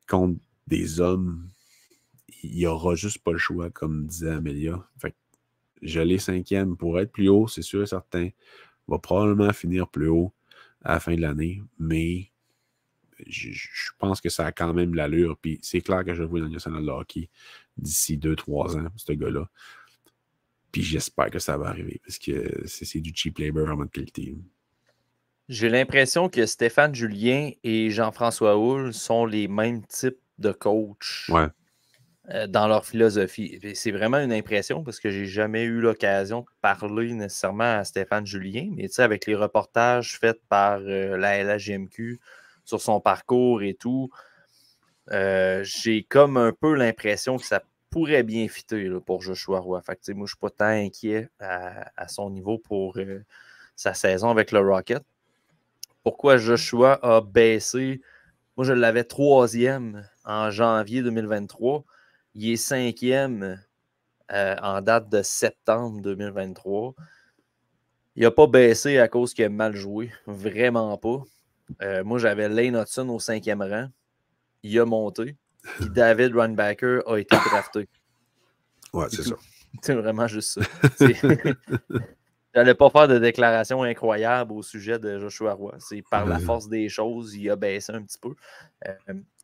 contre des hommes, il n'y aura juste pas le choix, comme disait Amélia. Fait que je l'ai 5e pour être plus haut, c'est sûr et certain. Il va probablement finir plus haut à la fin de l'année, mais je pense que ça a quand même l'allure. Puis c'est clair que je vais jouer dans le National de hockey d'ici 2-3 ans, ce gars-là. Puis j'espère que ça va arriver, parce que c'est du cheap labor vraiment de qualité. J'ai l'impression que Stéphane Julien et Jean-François Houle sont les mêmes types de coachs dans leur philosophie. C'est vraiment une impression parce que j'ai jamais eu l'occasion de parler nécessairement à Stéphane Julien, mais avec les reportages faits par la LHJMQ sur son parcours et tout, j'ai comme un peu l'impression que ça pourrait bien fitter là, pour Joshua Roy. Fait que, moi, je ne suis pas tant inquiet à son niveau pour sa saison avec le Rocket. Pourquoi Joshua a baissé? Moi, je l'avais 3e en janvier 2023. Il est 5e en date de septembre 2023. Il n'a pas baissé à cause qu'il a mal joué. Vraiment pas. Moi, j'avais Lane Hudson au 5e rang. Il a monté. Puis David Runbacker a été drafté. Ouais, c'est ça. C'est vraiment juste ça. J'allais pas faire de déclaration incroyable au sujet de Joshua Roy. C'est par la force des choses, il a baissé un petit peu.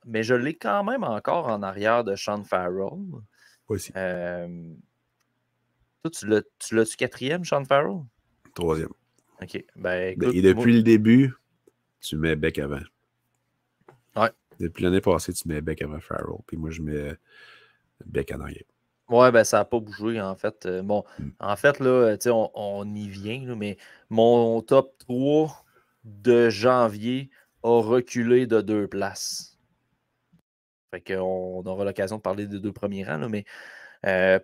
Mais je l'ai quand même encore en arrière de Sean Farrell. Aussi. Toi, tu l'as-tu 4e, Sean Farrell? 3e. OK. Ben, écoute, et depuis le début, tu mets Beck avant. Ouais. Depuis l'année passée, tu mets Beck avant Farrell. Puis moi, je mets Beck en arrière. Ouais, ben ça n'a pas bougé, en fait. En fait, là, on y vient, là, mais mon top 3 de janvier a reculé de 2 places. Fait qu'on aura l'occasion de parler des 2 premiers rangs, là, mais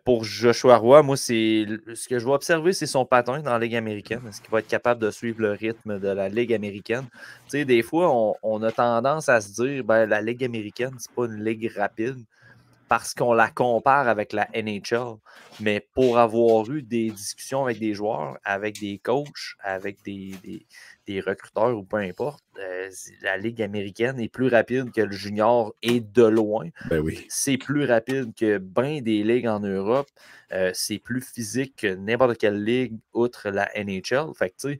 pour Joshua Roy, moi, ce que je vais observer, c'est son patin dans la Ligue américaine. Est-ce qu'il va être capable de suivre le rythme de la Ligue américaine? Tu sais, des fois, on a tendance à se dire, ben, la Ligue américaine, c'est pas une ligue rapide, parce qu'on la compare avec la NHL. Mais pour avoir eu des discussions avec des joueurs, avec des coachs, avec des recruteurs ou peu importe, la Ligue américaine est plus rapide que le junior et de loin. Ben oui. C'est plus rapide que bien des ligues en Europe. C'est plus physique que n'importe quelle ligue outre la NHL. Fait que, tu sais,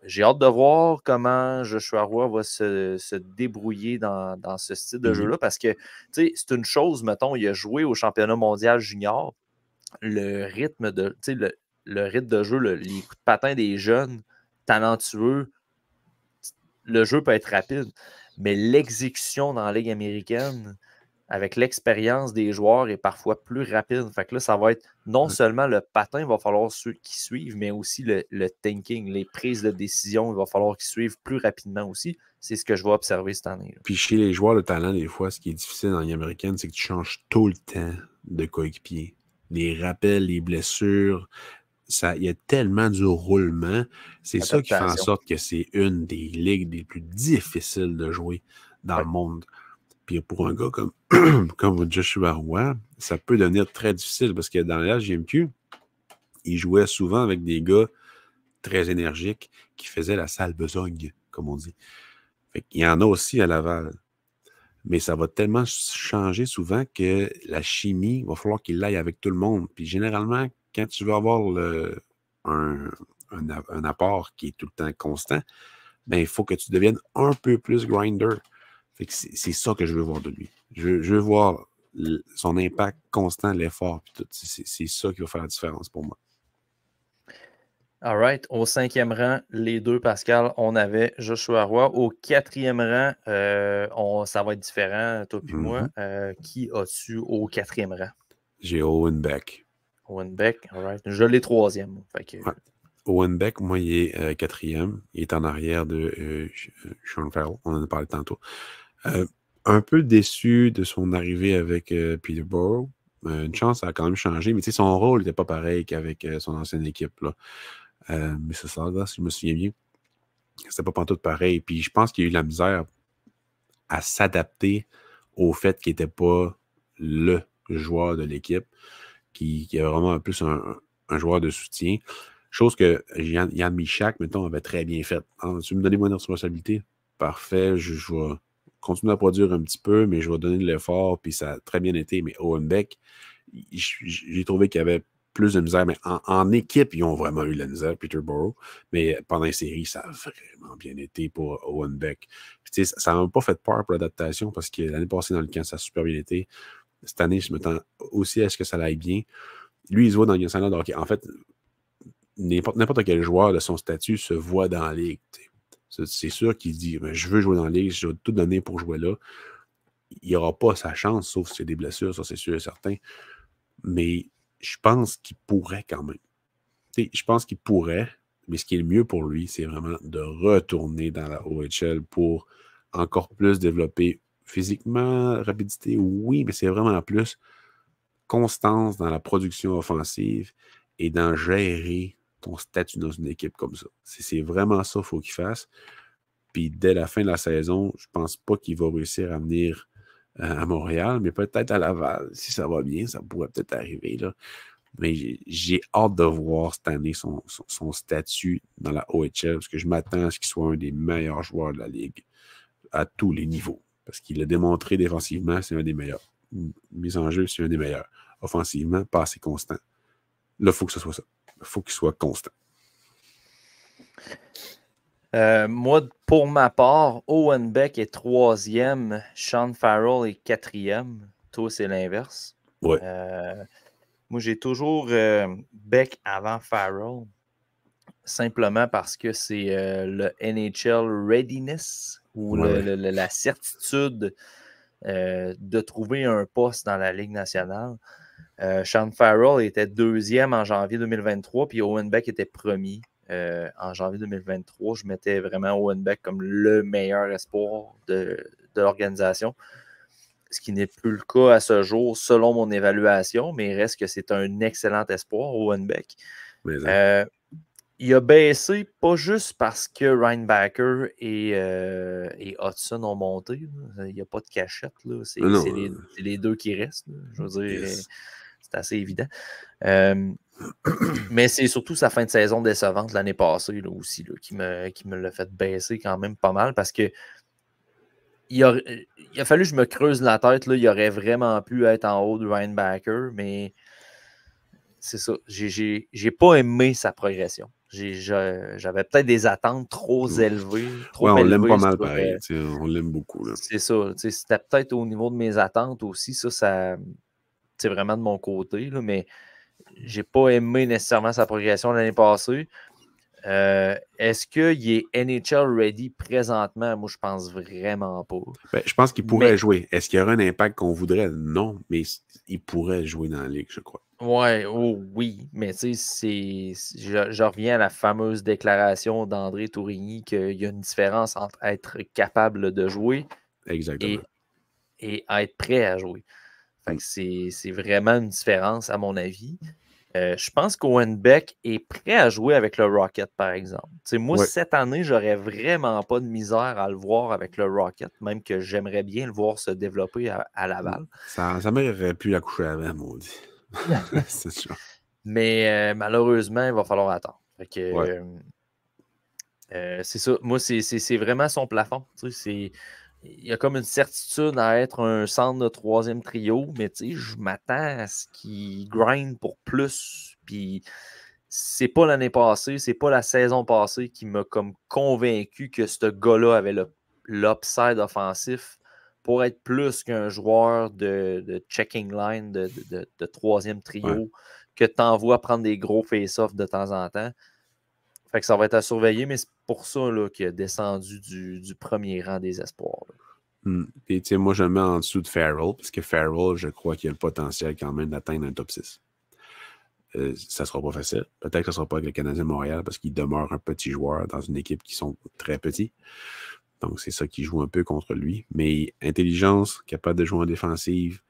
j'ai hâte de voir comment Joshua Roy va se débrouiller dans ce style de jeu-là parce que c'est une chose, mettons, il a joué au championnat mondial junior. Le rythme de, le rythme de jeu, les coups de patin des jeunes talentueux, le jeu peut être rapide, mais l'exécution dans la Ligue américaine, avec l'expérience des joueurs, est parfois plus rapide. Fait que là, ça va être non seulement le patin, il va falloir ceux qui suivent, mais aussi le thinking, les prises de décision, il va falloir qu'ils suivent plus rapidement aussi. C'est ce que je vais observer cette année. Là. Puis chez les joueurs de talent, des fois, ce qui est difficile dans la Ligue américaine, c'est que tu changes tout le temps de coéquipier. Les rappels, les blessures, il y a tellement du roulement. C'est ça qui fait en sorte que c'est une des ligues les plus difficiles de jouer dans le monde. Puis pour un gars comme Joshua Roy, ça peut devenir très difficile parce que dans la GMQ, il jouait souvent avec des gars très énergiques qui faisaient la sale besogne, comme on dit. Fait qu'il y en a aussi à Laval. Mais ça va tellement changer souvent que la chimie, il va falloir qu'il aille avec tout le monde. Puis généralement, quand tu veux avoir un apport qui est tout le temps constant, ben, il faut que tu deviennes un peu plus grinder. Fait que c'est ça que je veux voir de lui. Je veux voir son impact constant, l'effort. Puis tout. C'est ça qui va faire la différence pour moi. All right. Au 5e rang, les deux, Pascal, on avait Joshua Roy. Au 4e rang, ça va être différent, toi puis moi. Qui as-tu au 4e rang? J'ai Owen Beck. Owen Beck, all right. Je l'ai 3e. Fait que... ouais. Owen Beck, moi, il est 4e. Il est en arrière de Sean Farrell. On en a parlé tantôt. Un peu déçu de son arrivée avec Peterborough. Une chance, ça a quand même changé, mais son rôle n'était pas pareil qu'avec son ancienne équipe. Là. Mais c'est ça, là, si je me souviens bien. C'était pas pantoute pareil. Puis je pense qu'il a eu la misère à s'adapter au fait qu'il n'était pas le joueur de l'équipe, qui avait vraiment plus un joueur de soutien. Chose que Yann Michak, mettons, avait très bien fait. Alors, tu veux me donner mon responsabilité? Parfait, je vais continuer à produire un petit peu, mais je vais donner de l'effort, puis ça a très bien été. Mais Owen Beck, j'ai trouvé qu'il y avait plus de misère, mais en équipe, ils ont vraiment eu la misère, Peterborough. Mais pendant les séries, ça a vraiment bien été pour Owen Beck. Puis, ça n'a pas fait peur pour l'adaptation, parce que l'année passée, dans le camp, ça a super bien été. Cette année, je m'attends aussi à ce que ça aille bien. Lui, il se voit dans le national de hockey. En fait, n'importe quel joueur de son statut se voit dans la ligue. C'est sûr qu'il dit je veux jouer dans la ligue, je vais tout donner pour jouer là. Il n'aura pas sa chance, sauf s'il y a des blessures, ça c'est sûr et certain. Mais je pense qu'il pourrait quand même. Je pense qu'il pourrait, mais ce qui est le mieux pour lui, c'est vraiment de retourner dans la OHL pour encore plus développer physiquement, rapidité, oui, mais c'est vraiment plus constance dans la production offensive et dans gérer ton statut dans une équipe comme ça. C'est vraiment ça qu'il faut qu'il fasse. Puis dès la fin de la saison, je pense pas qu'il va réussir à venir à Montréal, mais peut-être à Laval. Si ça va bien, ça pourrait peut-être arriver, là. Mais j'ai hâte de voir cette année son statut dans la OHL, parce que je m'attends à ce qu'il soit un des meilleurs joueurs de la Ligue à tous les niveaux. Parce qu'il a démontré défensivement, c'est un des meilleurs. Mise en jeu, c'est un des meilleurs. Offensivement, pas assez constant. Là, il faut que ce soit ça. Il faut qu'il soit constant. Moi, pour ma part, Owen Beck est 3e, Sean Farrell est 4e. Toi, c'est l'inverse. Ouais. Moi, j'ai toujours Beck avant Farrell, simplement parce que c'est le NHL Readiness ou la certitude de trouver un poste dans la Ligue nationale. Sean Farrell était 2e en janvier 2023, puis Owen Beck était 1er en janvier 2023. Je mettais vraiment Owen Beck comme le meilleur espoir de l'organisation, ce qui n'est plus le cas à ce jour selon mon évaluation, mais il reste que c'est un excellent espoir, Owen Beck. Il a baissé pas juste parce que Reinbacker et Hudson ont monté. Il n'y a pas de cachette. C'est les deux qui restent. Je veux dire, c'est assez évident. Mais c'est surtout sa fin de saison décevante l'année passée là, aussi qui me l'a fait baisser quand même pas mal parce que il a fallu que je me creuse la tête. Là, il aurait vraiment pu être en haut de Reinbacker, mais c'est ça. J'ai pas aimé sa progression. J'avais peut-être des attentes trop élevées. On l'aime pas mal pareil. On l'aime beaucoup. C'est ça. C'était peut-être au niveau de mes attentes aussi. Ça c'est vraiment de mon côté. Là, mais j'ai pas aimé nécessairement sa progression l'année passée. Est-ce qu'il est NHL ready présentement? Moi, je pense vraiment pas. Je pense qu'il pourrait jouer. Est-ce qu'il y aura un impact qu'on voudrait? Non, mais il pourrait jouer dans la Ligue, je crois. Oui, mais tu sais, je reviens à la fameuse déclaration d'André Tourigny qu'il y a une différence entre être capable de jouer et être prêt à jouer. Fait que c'est vraiment une différence, à mon avis. Je pense qu'Owen Beck est prêt à jouer avec le Rocket, par exemple. Moi, cette année, j'aurais vraiment pas de misère à le voir avec le Rocket, même que j'aimerais bien le voir se développer à Laval. Ça m'aurait pu accoucher avant, maudit. C'est sûr. Mais malheureusement, il va falloir attendre. Fait que, c'est ça. Moi, c'est vraiment son plafond. Il y a comme une certitude à être un centre de 3e trio, mais je m'attends à ce qu'il grind pour plus. Puis c'est pas l'année passée, c'est pas la saison passée qui m'a comme convaincu que ce gars-là avait l'upside offensif pour être plus qu'un joueur de checking line de 3e trio que tu envoies prendre des gros face-offs de temps en temps. Fait que ça va être à surveiller, mais c'est pour ça qu'il a descendu du premier rang des espoirs. Et moi, je le mets en dessous de Farrell, parce que Farrell, je crois qu'il a le potentiel quand même d'atteindre un top 6. Ça ne sera pas facile. Peut-être que ce ne sera pas avec le Canadien de Montréal, parce qu'il demeure un petit joueur dans une équipe qui sont très petits. Donc, c'est ça qui joue un peu contre lui. Mais intelligence, capable de jouer en défensive,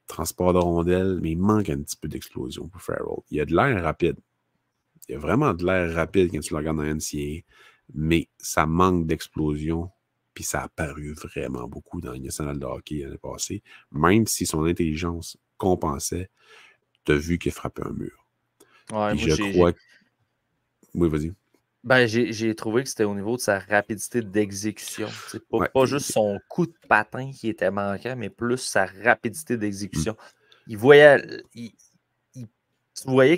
transport de rondelles, mais il manque un petit peu d'explosion pour Farrell. Il a de l'air rapide. Il y a vraiment de l'air rapide quand tu le regardes dans NCAA, mais ça manque d'explosion, puis ça a apparu vraiment beaucoup dans le national de hockey l'année passée, même si son intelligence compensait, tu as vu qu'il frappait un mur. Ouais, puis je crois que... Oui, vas-y. Ben, j'ai trouvé que c'était au niveau de sa rapidité d'exécution. Pas juste son coup de patin qui était manquant, mais plus sa rapidité d'exécution. Tu voyais qu'il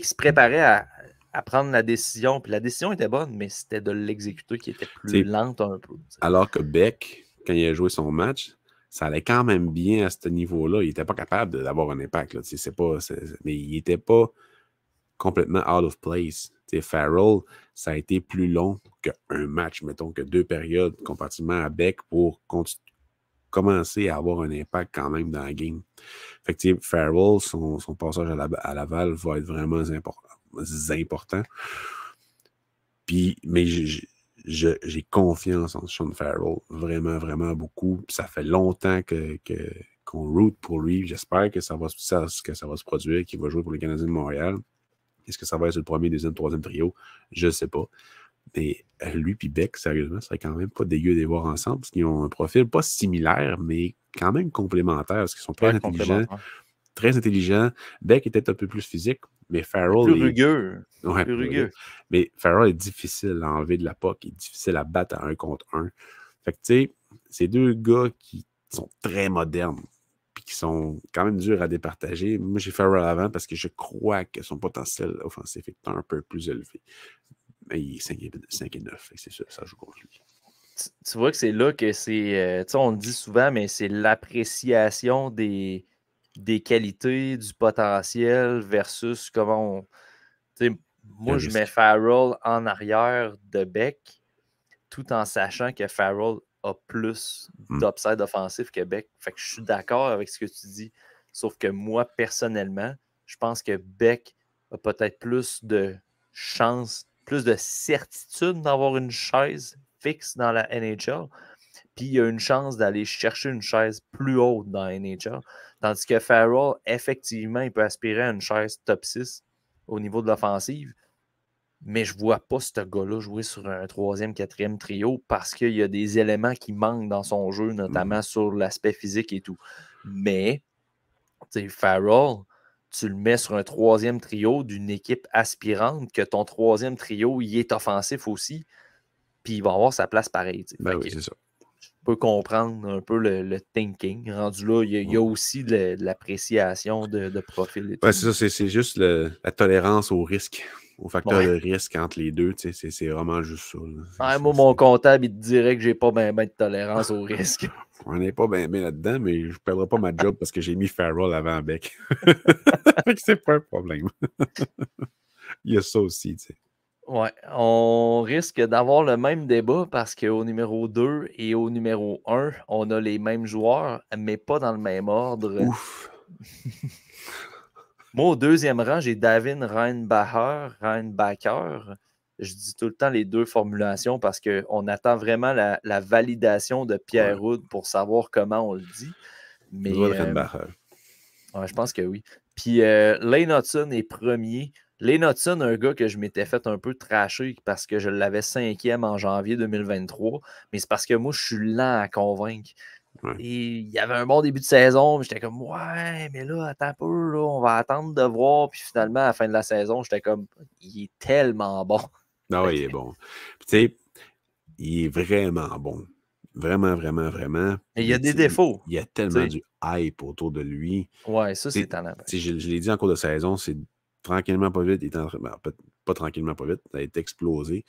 se préparait à prendre la décision, puis la décision était bonne, mais c'était de l'exécuter qui était plus lente un peu. Alors que Beck, quand il a joué son match, ça allait quand même bien à ce niveau-là. Il n'était pas capable d'avoir un impact. Là. Mais il n'était pas complètement out of place. Farrell, ça a été plus long qu'un match, mettons, que 2 périodes comparativement à Beck pour commencer à avoir un impact quand même dans la game. Fait que Farrell, son passage à Laval va être vraiment important. Puis, mais j'ai confiance en Sean Farrell, vraiment, vraiment beaucoup. Puis ça fait longtemps qu'on root pour lui. J'espère que ça va se produire, qu'il va jouer pour les Canadiens de Montréal. Est-ce que ça va être le premier, deuxième, troisième trio? Je ne sais pas. Mais lui et Beck, sérieusement, ça serait quand même pas dégueu de les voir ensemble parce qu'ils ont un profil pas similaire, mais quand même complémentaire parce qu'ils sont Ouais, complémentaire. très intelligents. Beck est peut-être un peu plus physique, mais Mais plus Farrell est. rugueux. Ouais, Plus plus rugueux. rugueux. Mais Farrell est difficile à enlever de la POC, il est difficile à battre à 1 contre 1. Fait que, tu sais, c'est deux gars qui sont très modernes puis qui sont quand même durs à départager. Moi, j'ai Farrell avant parce que je crois que son potentiel offensif est un peu plus élevé. Mais il est 5 et 9, c'est sûr, ça joue contre lui. Tu vois que c'est là que c'est. Tu sais, on le dit souvent, mais c'est l'appréciation des qualités, du potentiel versus comment on. Tu sais, moi, je mets Risque. Farrell en arrière de Beck, tout en sachant que Farrell a plus d'upside offensif que Beck. Fait que je suis d'accord avec ce que tu dis. Sauf que moi, personnellement, je pense que Beck a peut-être plus de chance, plus de certitude d'avoir une chaise fixe dans la NHL. Puis il y a une chance d'aller chercher une chaise plus haute dans la NHL. Tandis que Farrell, effectivement, il peut aspirer à une chaise top 6 au niveau de l'offensive. Mais je ne vois pas ce gars-là jouer sur un troisième, quatrième trio parce qu'il y a des éléments qui manquent dans son jeu, notamment sur l'aspect physique et tout. Mais, tu sais, Farrell, tu le mets sur un troisième trio d'une équipe aspirante, que ton troisième trio, il est offensif aussi, puis il va avoir sa place pareil. Ben oui, c'est ça. Je peux comprendre un peu le thinking. Rendu là, il y a aussi de l'appréciation de profil et tout. Ouais, c'est ça, c'est juste la tolérance au risque, au facteur de risque entre les deux, c'est vraiment juste ça. Ouais, moi, mon comptable, il te dirait que j'ai pas bien de tolérance au risque. On n'est pas bien là-dedans, mais je ne perdrai pas ma job parce que j'ai mis Farrell avant Beck. Fait que c'est pas un problème. Il y a ça aussi, tu sais. Ouais, on risque d'avoir le même débat parce qu'au numéro 2 et au numéro 1, on a les mêmes joueurs, mais pas dans le même ordre. Ouf! Moi, au deuxième rang, j'ai David Reinbacher. Je dis tout le temps les deux formulations parce qu'on attend vraiment la validation de Pierre Houd pour savoir comment on le dit. Le droit Mais de Renbacher. ouais, je pense que oui. Puis Lane Hudson est premier. Lane Hudson, un gars que je m'étais fait un peu trasher parce que je l'avais cinquième en janvier 2023. Mais c'est parce que moi, je suis lent à convaincre. Ouais. Et il y avait un bon début de saison, mais j'étais comme, ouais, mais là, attends un peu, là, on va attendre de voir. Puis finalement, à la fin de la saison, j'étais comme, il est tellement bon. Ah oui, il est bon. Puis tu sais, il est vraiment bon. Vraiment, vraiment, vraiment. Mais il y a des défauts. Il y a tellement du hype autour de lui. Ouais, ça, c'est talent. Je l'ai dit en cours de saison, c'est tranquillement pas vite, il est en train, pas tranquillement pas vite, ça a été explosé.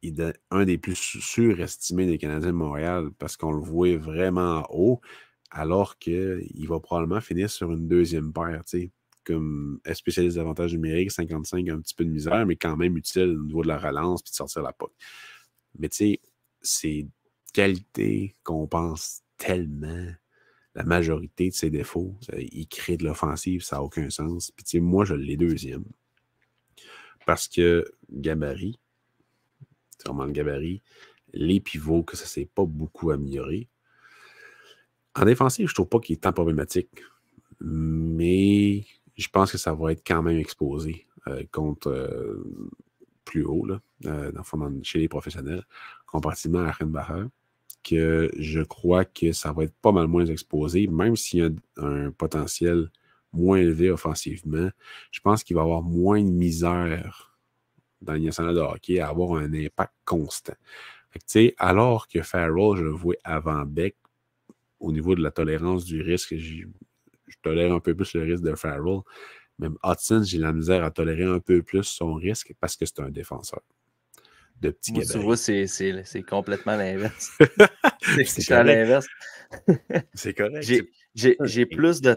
Il est un des plus surestimés des Canadiens de Montréal parce qu'on le voit vraiment haut, alors qu'il va probablement finir sur une deuxième paire, tu sais, comme spécialiste d'avantages numériques, 55, un petit peu de misère, mais quand même utile au niveau de la relance puis de sortir la POC. Mais tu sais, c'est qualités qu'on pense tellement. La majorité de ses défauts, il crée de l'offensive, ça n'a aucun sens. Puis, tu sais, moi, je l'ai deuxième. Parce que gabarit, c'est vraiment le gabarit, les pivots, que ça ne s'est pas beaucoup amélioré. En défensive, je trouve pas qu'il est tant problématique. Mais je pense que ça va être quand même exposé contre plus haut, là, chez les professionnels, comparativement à Renbacher, que je crois que ça va être pas mal moins exposé, même s'il y a un potentiel moins élevé offensivement. Je pense qu'il va avoir moins de misère dans le national de hockey à avoir un impact constant. Fait que, alors que Farrell, je le vois avant Beck, au niveau de la tolérance du risque, je tolère un peu plus le risque de Farrell. Même Hudson, j'ai la misère à tolérer un peu plus son risque parce que c'est un défenseur de petit Moi, gabarit. tu vois, c'est complètement l'inverse. C'est à l'inverse. C'est correct. J'ai plus de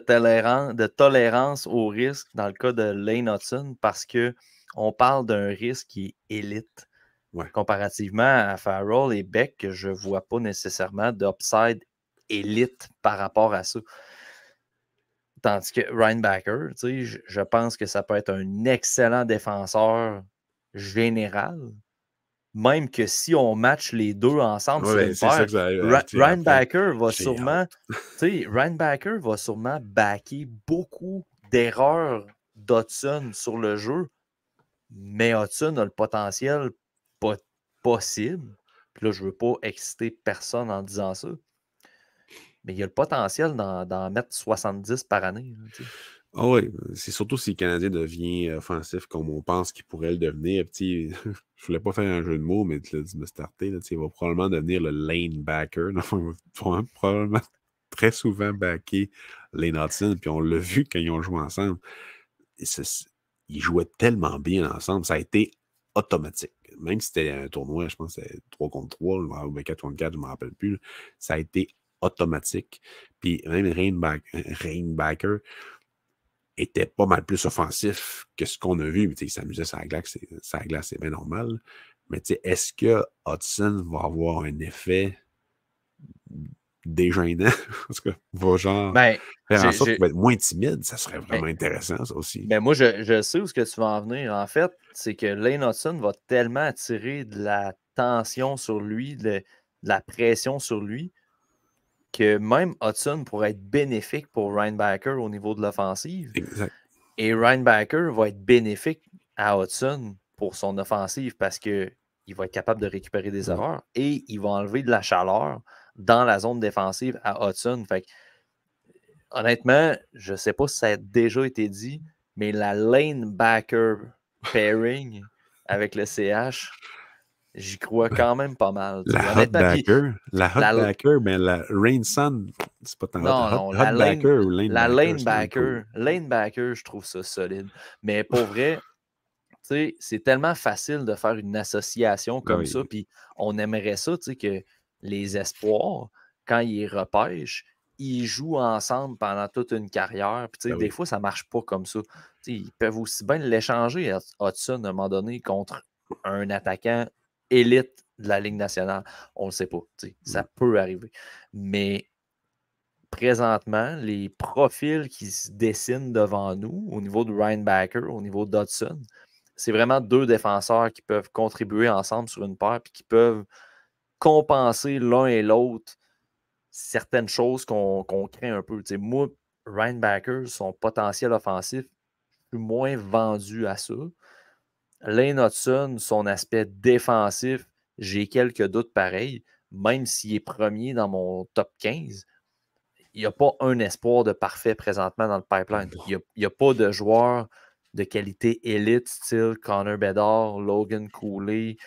tolérance au risque dans le cas de Lane Hudson parce qu'on parle d'un risque qui est élite. Ouais. Comparativement à Farrell et Beck, que je ne vois pas nécessairement d'upside élite par rapport à ça. Tandis que Reinbacher, je pense que ça peut être un excellent défenseur général. Même que si on match les deux ensemble sur une paire, Reinbacher va sûrement, Reinbacher va sûrement backer beaucoup d'erreurs d'Hudson sur le jeu Mais Hudson a le potentiel possible. Puis là, je ne veux pas exciter personne en disant ça. Mais il y a le potentiel d'en mettre 70 par année. Là, ah oui, c'est surtout si le Canadien devient offensif comme on pense qu'il pourrait le devenir. Je voulais pas faire un jeu de mots, mais tu l'as dit me starter. Là, il va probablement devenir le lanebacker. Il va probablement très souvent backer Lane Hudson. Puis on l'a vu quand ils ont joué ensemble. Ils jouaient tellement bien ensemble. Ça a été automatique. Même si c'était un tournoi, je pense que c'était 3 contre 3 ou 4 contre 4, je ne me rappelle plus. Ça a été automatique. Puis même Rainbacker était pas mal plus offensif que ce qu'on a vu. Mais il s'amusait sur la glace, c'est bien normal. Mais est-ce que Hudson va avoir un effet dégênant? Parce que va genre faire en sorte qu'il va être moins timide? Ça serait vraiment intéressant, ça aussi. Mais moi, je sais où ce que tu vas en venir. En fait, c'est que Lane Hudson va tellement attirer de la tension sur lui, de la pression sur lui, que même Hudson pourrait être bénéfique pour Reinbacker au niveau de l'offensive. Exact. Et Reinbacker va être bénéfique à Hudson pour son offensive parce qu'il va être capable de récupérer des erreurs et il va enlever de la chaleur dans la zone défensive à Hudson. Fait que, honnêtement, je ne sais pas si ça a déjà été dit, mais la lanebacker pairing avec le CH, j'y crois quand même pas mal. La hotbacker, mais la Rainson, c'est pas tant non, hotbacker ou lanebacker. Lanebacker, je trouve ça solide. Mais pour vrai, c'est tellement facile de faire une association comme ça, puis on aimerait ça, que les espoirs, quand ils repêchent, ils jouent ensemble pendant toute une carrière. Puis, des fois, ça ne marche pas comme ça. Ils peuvent aussi bien l'échanger, Hudson, à un moment donné, contre un attaquant élite de la Ligue nationale. On ne le sait pas. Ça peut arriver. Mais présentement, les profils qui se dessinent devant nous, au niveau de Reinbacker, au niveau d'Hudson, c'est vraiment deux défenseurs qui peuvent contribuer ensemble sur une paire et qui peuvent compenser l'un et l'autre certaines choses qu'on crée un peu. Moi, Reinbacker, son potentiel offensif, je suis moins vendu à ça. Lane Hudson, son aspect défensif, j'ai quelques doutes pareils, même s'il est premier dans mon top 15. Il n'y a pas un espoir de parfait présentement dans le pipeline. Il n'y a pas de joueur de qualité élite, style Connor Bedard, Logan Cooley,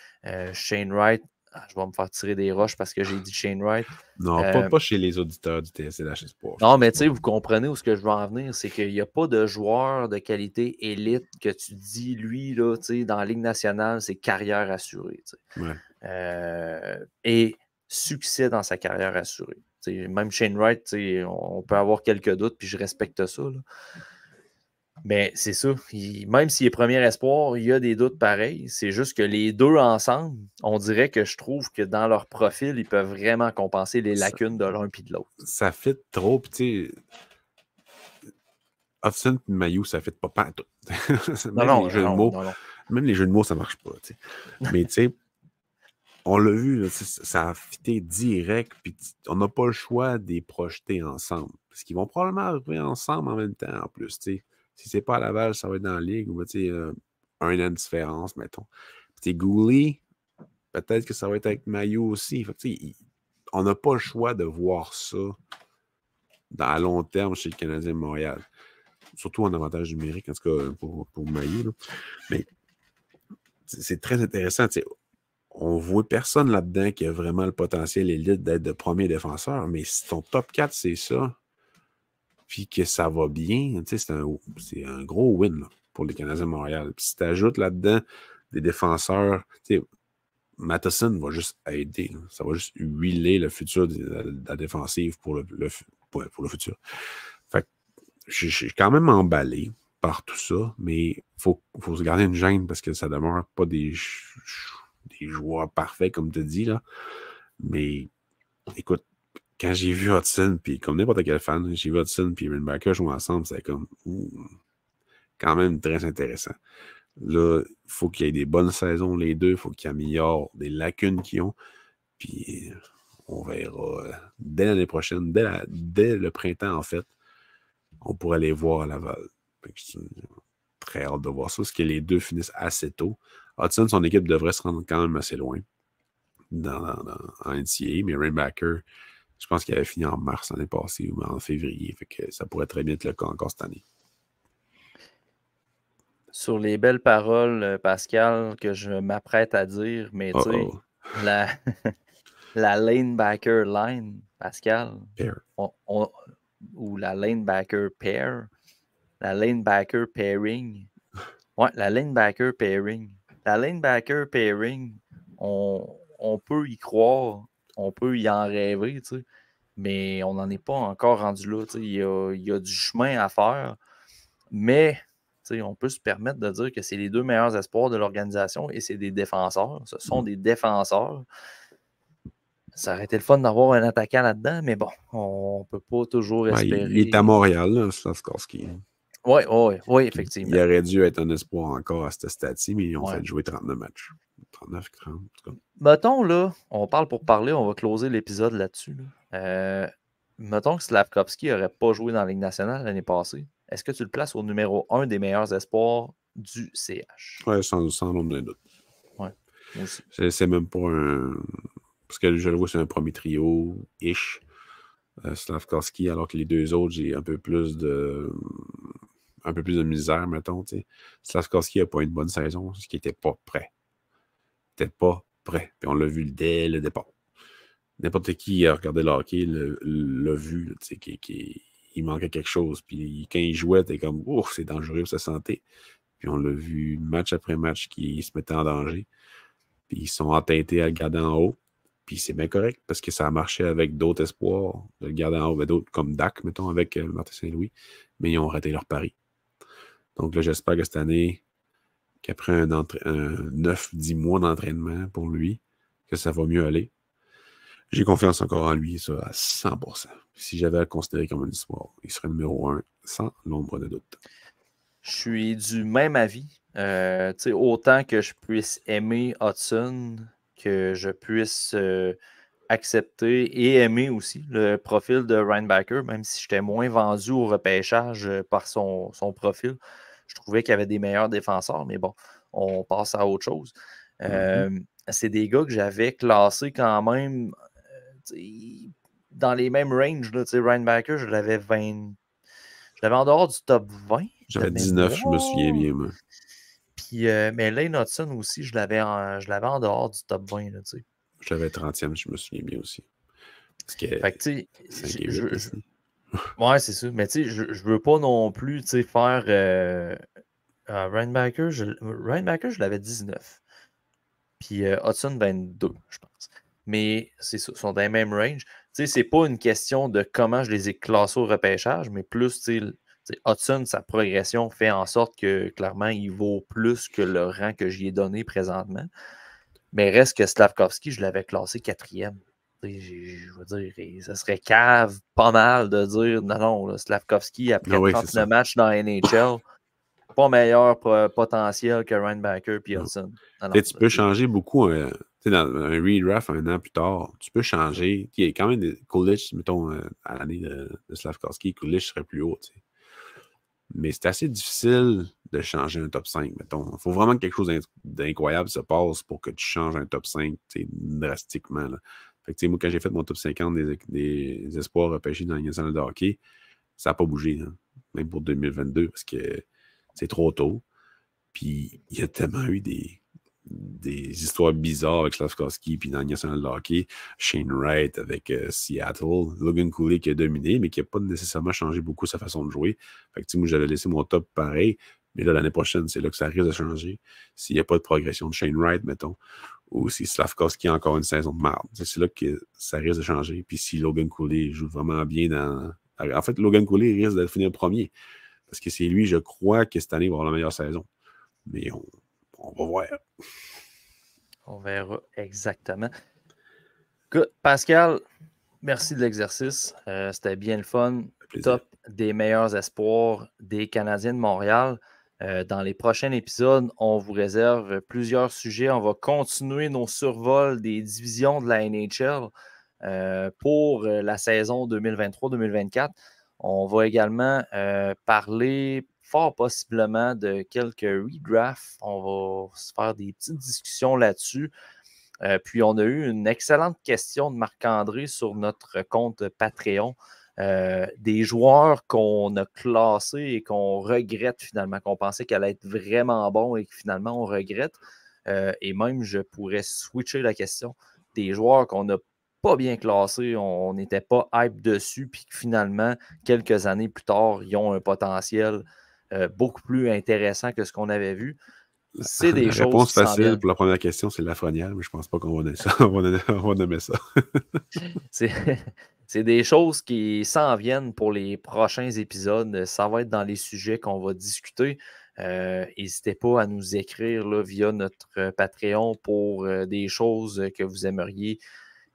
Shane Wright. Je vais me faire tirer des roches parce que j'ai dit Shane Wright. Non, pas chez les auditeurs du TSLH Espoir. Non, mais tu sais, vous comprenez où ce que je veux en venir, c'est qu'il n'y a pas de joueur de qualité élite que tu dis, lui, là, dans la Ligue nationale, c'est carrière assurée. Et succès dans sa carrière assurée. Même Shane Wright, on peut avoir quelques doutes, puis je respecte ça. Là. Mais c'est ça. Même s'il est premier espoir, il y a des doutes pareils. C'est juste que les deux ensemble, on dirait que je trouve que dans leur profil, ils peuvent vraiment compenser les lacunes de l'un puis de l'autre. Ça fit trop, puis tu sais. Hudson et Mailloux, ça fit pas tout. Même les jeux de mots, ça marche pas. T'sais. Mais tu sais, on l'a vu, là, ça a fité direct, puis on n'a pas le choix de les projeter ensemble. Parce qu'ils vont probablement arriver ensemble en même temps, en plus. T'sais. Si c'est pas à Laval, ça va être dans la Ligue, ou un an de différence, mettons. Puis Goulet, peut-être que ça va être avec Mailloux aussi. Fait, on n'a pas le choix de voir ça à long terme chez le Canadien de Montréal. Surtout en avantage numérique, en tout cas pour Mailloux. Là. Mais c'est très intéressant. On voit personne là-dedans qui a vraiment le potentiel élite d'être de premier défenseur, mais si ton top 4, c'est ça, puis que ça va bien, c'est un gros win là, pour les Canadiens de Montréal. Puis si tu ajoutes là-dedans des défenseurs, Matheson va juste aider. Là. Ça va juste huiler le futur de la défensive pour le futur. Fait que je suis quand même emballé par tout ça, mais il faut se garder une gêne parce que ça demeure pas des joueurs parfaits, comme tu dis, là. Mais écoute, quand j'ai vu Hudson, puis comme n'importe quel fan, j'ai vu Hudson puis Reinbacker jouer ensemble, c'était comme quand même très intéressant. Là, il faut qu'il y ait des bonnes saisons, les deux. Il faut qu'ils améliorent des lacunes qu'ils ont. Puis, on verra dès l'année prochaine, dès le printemps, en fait, on pourra les voir à Laval. très hâte de voir ça, parce que les deux finissent assez tôt. Hudson, son équipe devrait se rendre quand même assez loin en NCAA, mais Rainbacker, je pense qu'il avait fini en mars l'année passée ou en février. Fait que ça pourrait très bien être le cas encore cette année. Sur les belles paroles, Pascal, que je m'apprête à dire, mais tu sais, la, la lanebacker line, Pascal, ou la lanebacker pair, la lanebacker pairing. Ouais, la lanebacker pairing. La lanebacker pairing, on peut y croire, on peut y en rêver, tu sais, mais on n'en est pas encore rendu là. Tu sais, il y a du chemin à faire, mais tu sais, on peut se permettre de dire que c'est les deux meilleurs espoirs de l'organisation et c'est des défenseurs. Ce sont des défenseurs. Ça aurait été le fun d'avoir un attaquant là-dedans, mais bon, on ne peut pas toujours espérer. Il est à Montréal, là, Slavkovski. Oui, effectivement. Il aurait dû être un espoir encore à ce stade-ci, mais ils ont fait jouer 39 matchs. 39, 30, en tout cas. Mettons, là, on parle pour parler, on va closer l'épisode là-dessus. Là. Mettons que Slavkovski n'aurait pas joué dans la Ligue nationale l'année passée. Est-ce que tu le places au numéro 1 des meilleurs espoirs du CH? Oui, sans nombre de doute. Oui, moi aussi. C'est même pas un... Parce que je le vois, c'est un premier trio-ish. Slavkovski, alors que les deux autres, j'ai un peu plus de misère, mettons. T'sais. Slavkovski n'a pas une bonne saison, parce qu'il n'était pas prêt. Il n'était pas prêt. Puis on l'a vu dès le départ. N'importe qui a regardé le hockey l'a vu, qu'il manquait quelque chose. Puis quand il jouait, t'es comme, ouf, c'est dangereux pour sa santé. Puis on l'a vu match après match qui se mettait en danger. Puis ils sont entêtés à le garder en haut. Puis c'est bien correct parce que ça a marché avec d'autres espoirs de le garder en haut, d'autres comme Dak, mettons, avec Martin Saint-Louis. Mais ils ont raté leur pari. Donc là, j'espère que cette année, qu'après un 9-10 mois d'entraînement pour lui, que ça va mieux aller. J'ai confiance encore en lui, ça, à 100%. Si j'avais à le considérer comme un espoir, il serait numéro 1, sans l'ombre de doute. Je suis du même avis. Autant que je puisse aimer Hudson, que je puisse accepter et aimer aussi le profil de Reinbacker, même si j'étais moins vendu au repêchage par son profil. Je trouvais qu'il y avait des meilleurs défenseurs, mais bon, on passe à autre chose. C'est des gars que j'avais classés quand même dans les mêmes ranges. Reinbacker, je l'avais en dehors du top 20. J'avais 19, je me souviens bien, moi. Puis, mais Lane Hudson aussi, je l'avais en dehors du top 20. Là, j'avais 30e, je me souviens bien aussi. Parce que fait que, tu sais, ouais, c'est ça. Mais tu sais, je veux pas non plus faire Reinbacker, je l'avais 19. Puis Hudson 22, je pense. Mais c'est ça, ils sont dans les mêmes range. Tu sais, c'est pas une question de comment je les ai classés au repêchage, mais plus, tu sais, Hudson, sa progression fait en sorte que, clairement, il vaut plus que le rang que j'y ai donné présentement. Mais reste que Slavkovski, je l'avais classé 4e. Je veux dire, ça serait cave pas mal de dire non, là, Slavkovski, après 39 matchs dans la NHL, pas meilleur potentiel que Reinbacker et Hudson. Tu peux changer beaucoup. Dans un redraft un an plus tard, tu peux changer. Il y a quand même des Kulich, mettons, à l'année de Slavkovski, Kulich serait plus haut. T'sais. Mais c'est assez difficile de changer un top 5, mettons. Il faut vraiment que quelque chose d'incroyable se passe pour que tu changes un top 5 drastiquement. Là. Fait que, moi, quand j'ai fait mon top 50 des espoirs repêchés dans la nationale de hockey, ça n'a pas bougé, là. Même pour 2022, parce que c'est trop tôt. Puis il y a tellement eu des histoires bizarres avec Slavkovski, puis dans la nationale de hockey, Shane Wright avec Seattle, Logan Cooley qui a dominé, mais qui n'a pas nécessairement changé beaucoup sa façon de jouer. Fait que moi, j'avais laissé mon top pareil, mais là, l'année prochaine, c'est là que ça risque de changer. S'il n'y a pas de progression de Shane Wright, mettons, ou si Slavkovski a encore une saison de merde, c'est là que ça risque de changer. Puis si Logan Cooley joue vraiment bien dans... En fait, Logan Cooley risque de finir premier, parce que c'est lui, je crois, que cette année va avoir la meilleure saison. Mais on va voir. On verra exactement. Good. Pascal, merci de l'exercice. C'était bien le fun. Top des meilleurs espoirs des Canadiens de Montréal. Dans les prochains épisodes, on vous réserve plusieurs sujets. On va continuer nos survols des divisions de la NHL pour la saison 2023-2024. On va également parler fort possiblement de quelques redrafts. On va se faire des petites discussions là-dessus. Puis on a eu une excellente question de Marc-André sur notre compte Patreon. Des joueurs qu'on a classés et qu'on regrette finalement, qu'on pensait qu'elle allait être vraiment bon et que finalement on regrette. Et même, je pourrais switcher la question. Des joueurs qu'on n'a pas bien classés, on n'était pas hype dessus, puis que finalement, quelques années plus tard, ils ont un potentiel beaucoup plus intéressant que ce qu'on avait vu. C'est des La choses réponse qui s'en facile viennent. pour la première question, c'est Lafrenière, mais je pense pas qu'on va nommer ça. On va nommer ça. C'est des choses qui s'en viennent pour les prochains épisodes. Ça va être dans les sujets qu'on va discuter. N'hésitez pas à nous écrire là, via notre Patreon pour des choses que vous aimeriez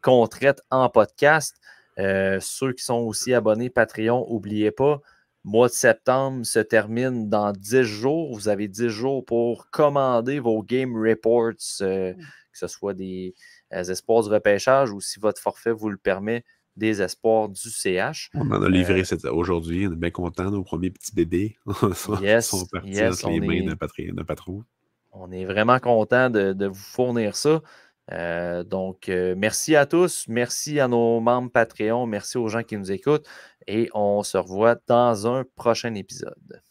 qu'on traite en podcast. Ceux qui sont aussi abonnés Patreon, n'oubliez pas, mois de septembre se termine dans 10 jours. Vous avez 10 jours pour commander vos game reports, que ce soit des espoirs du repêchage ou si votre forfait vous le permet, des espoirs du CH. On en a livré aujourd'hui. On est bien contents. Nos premiers petits bébés sont partis entre les mains d'un patron. On est vraiment content de vous fournir ça. Donc, merci à tous. Merci à nos membres Patreon. Merci aux gens qui nous écoutent. Et on se revoit dans un prochain épisode.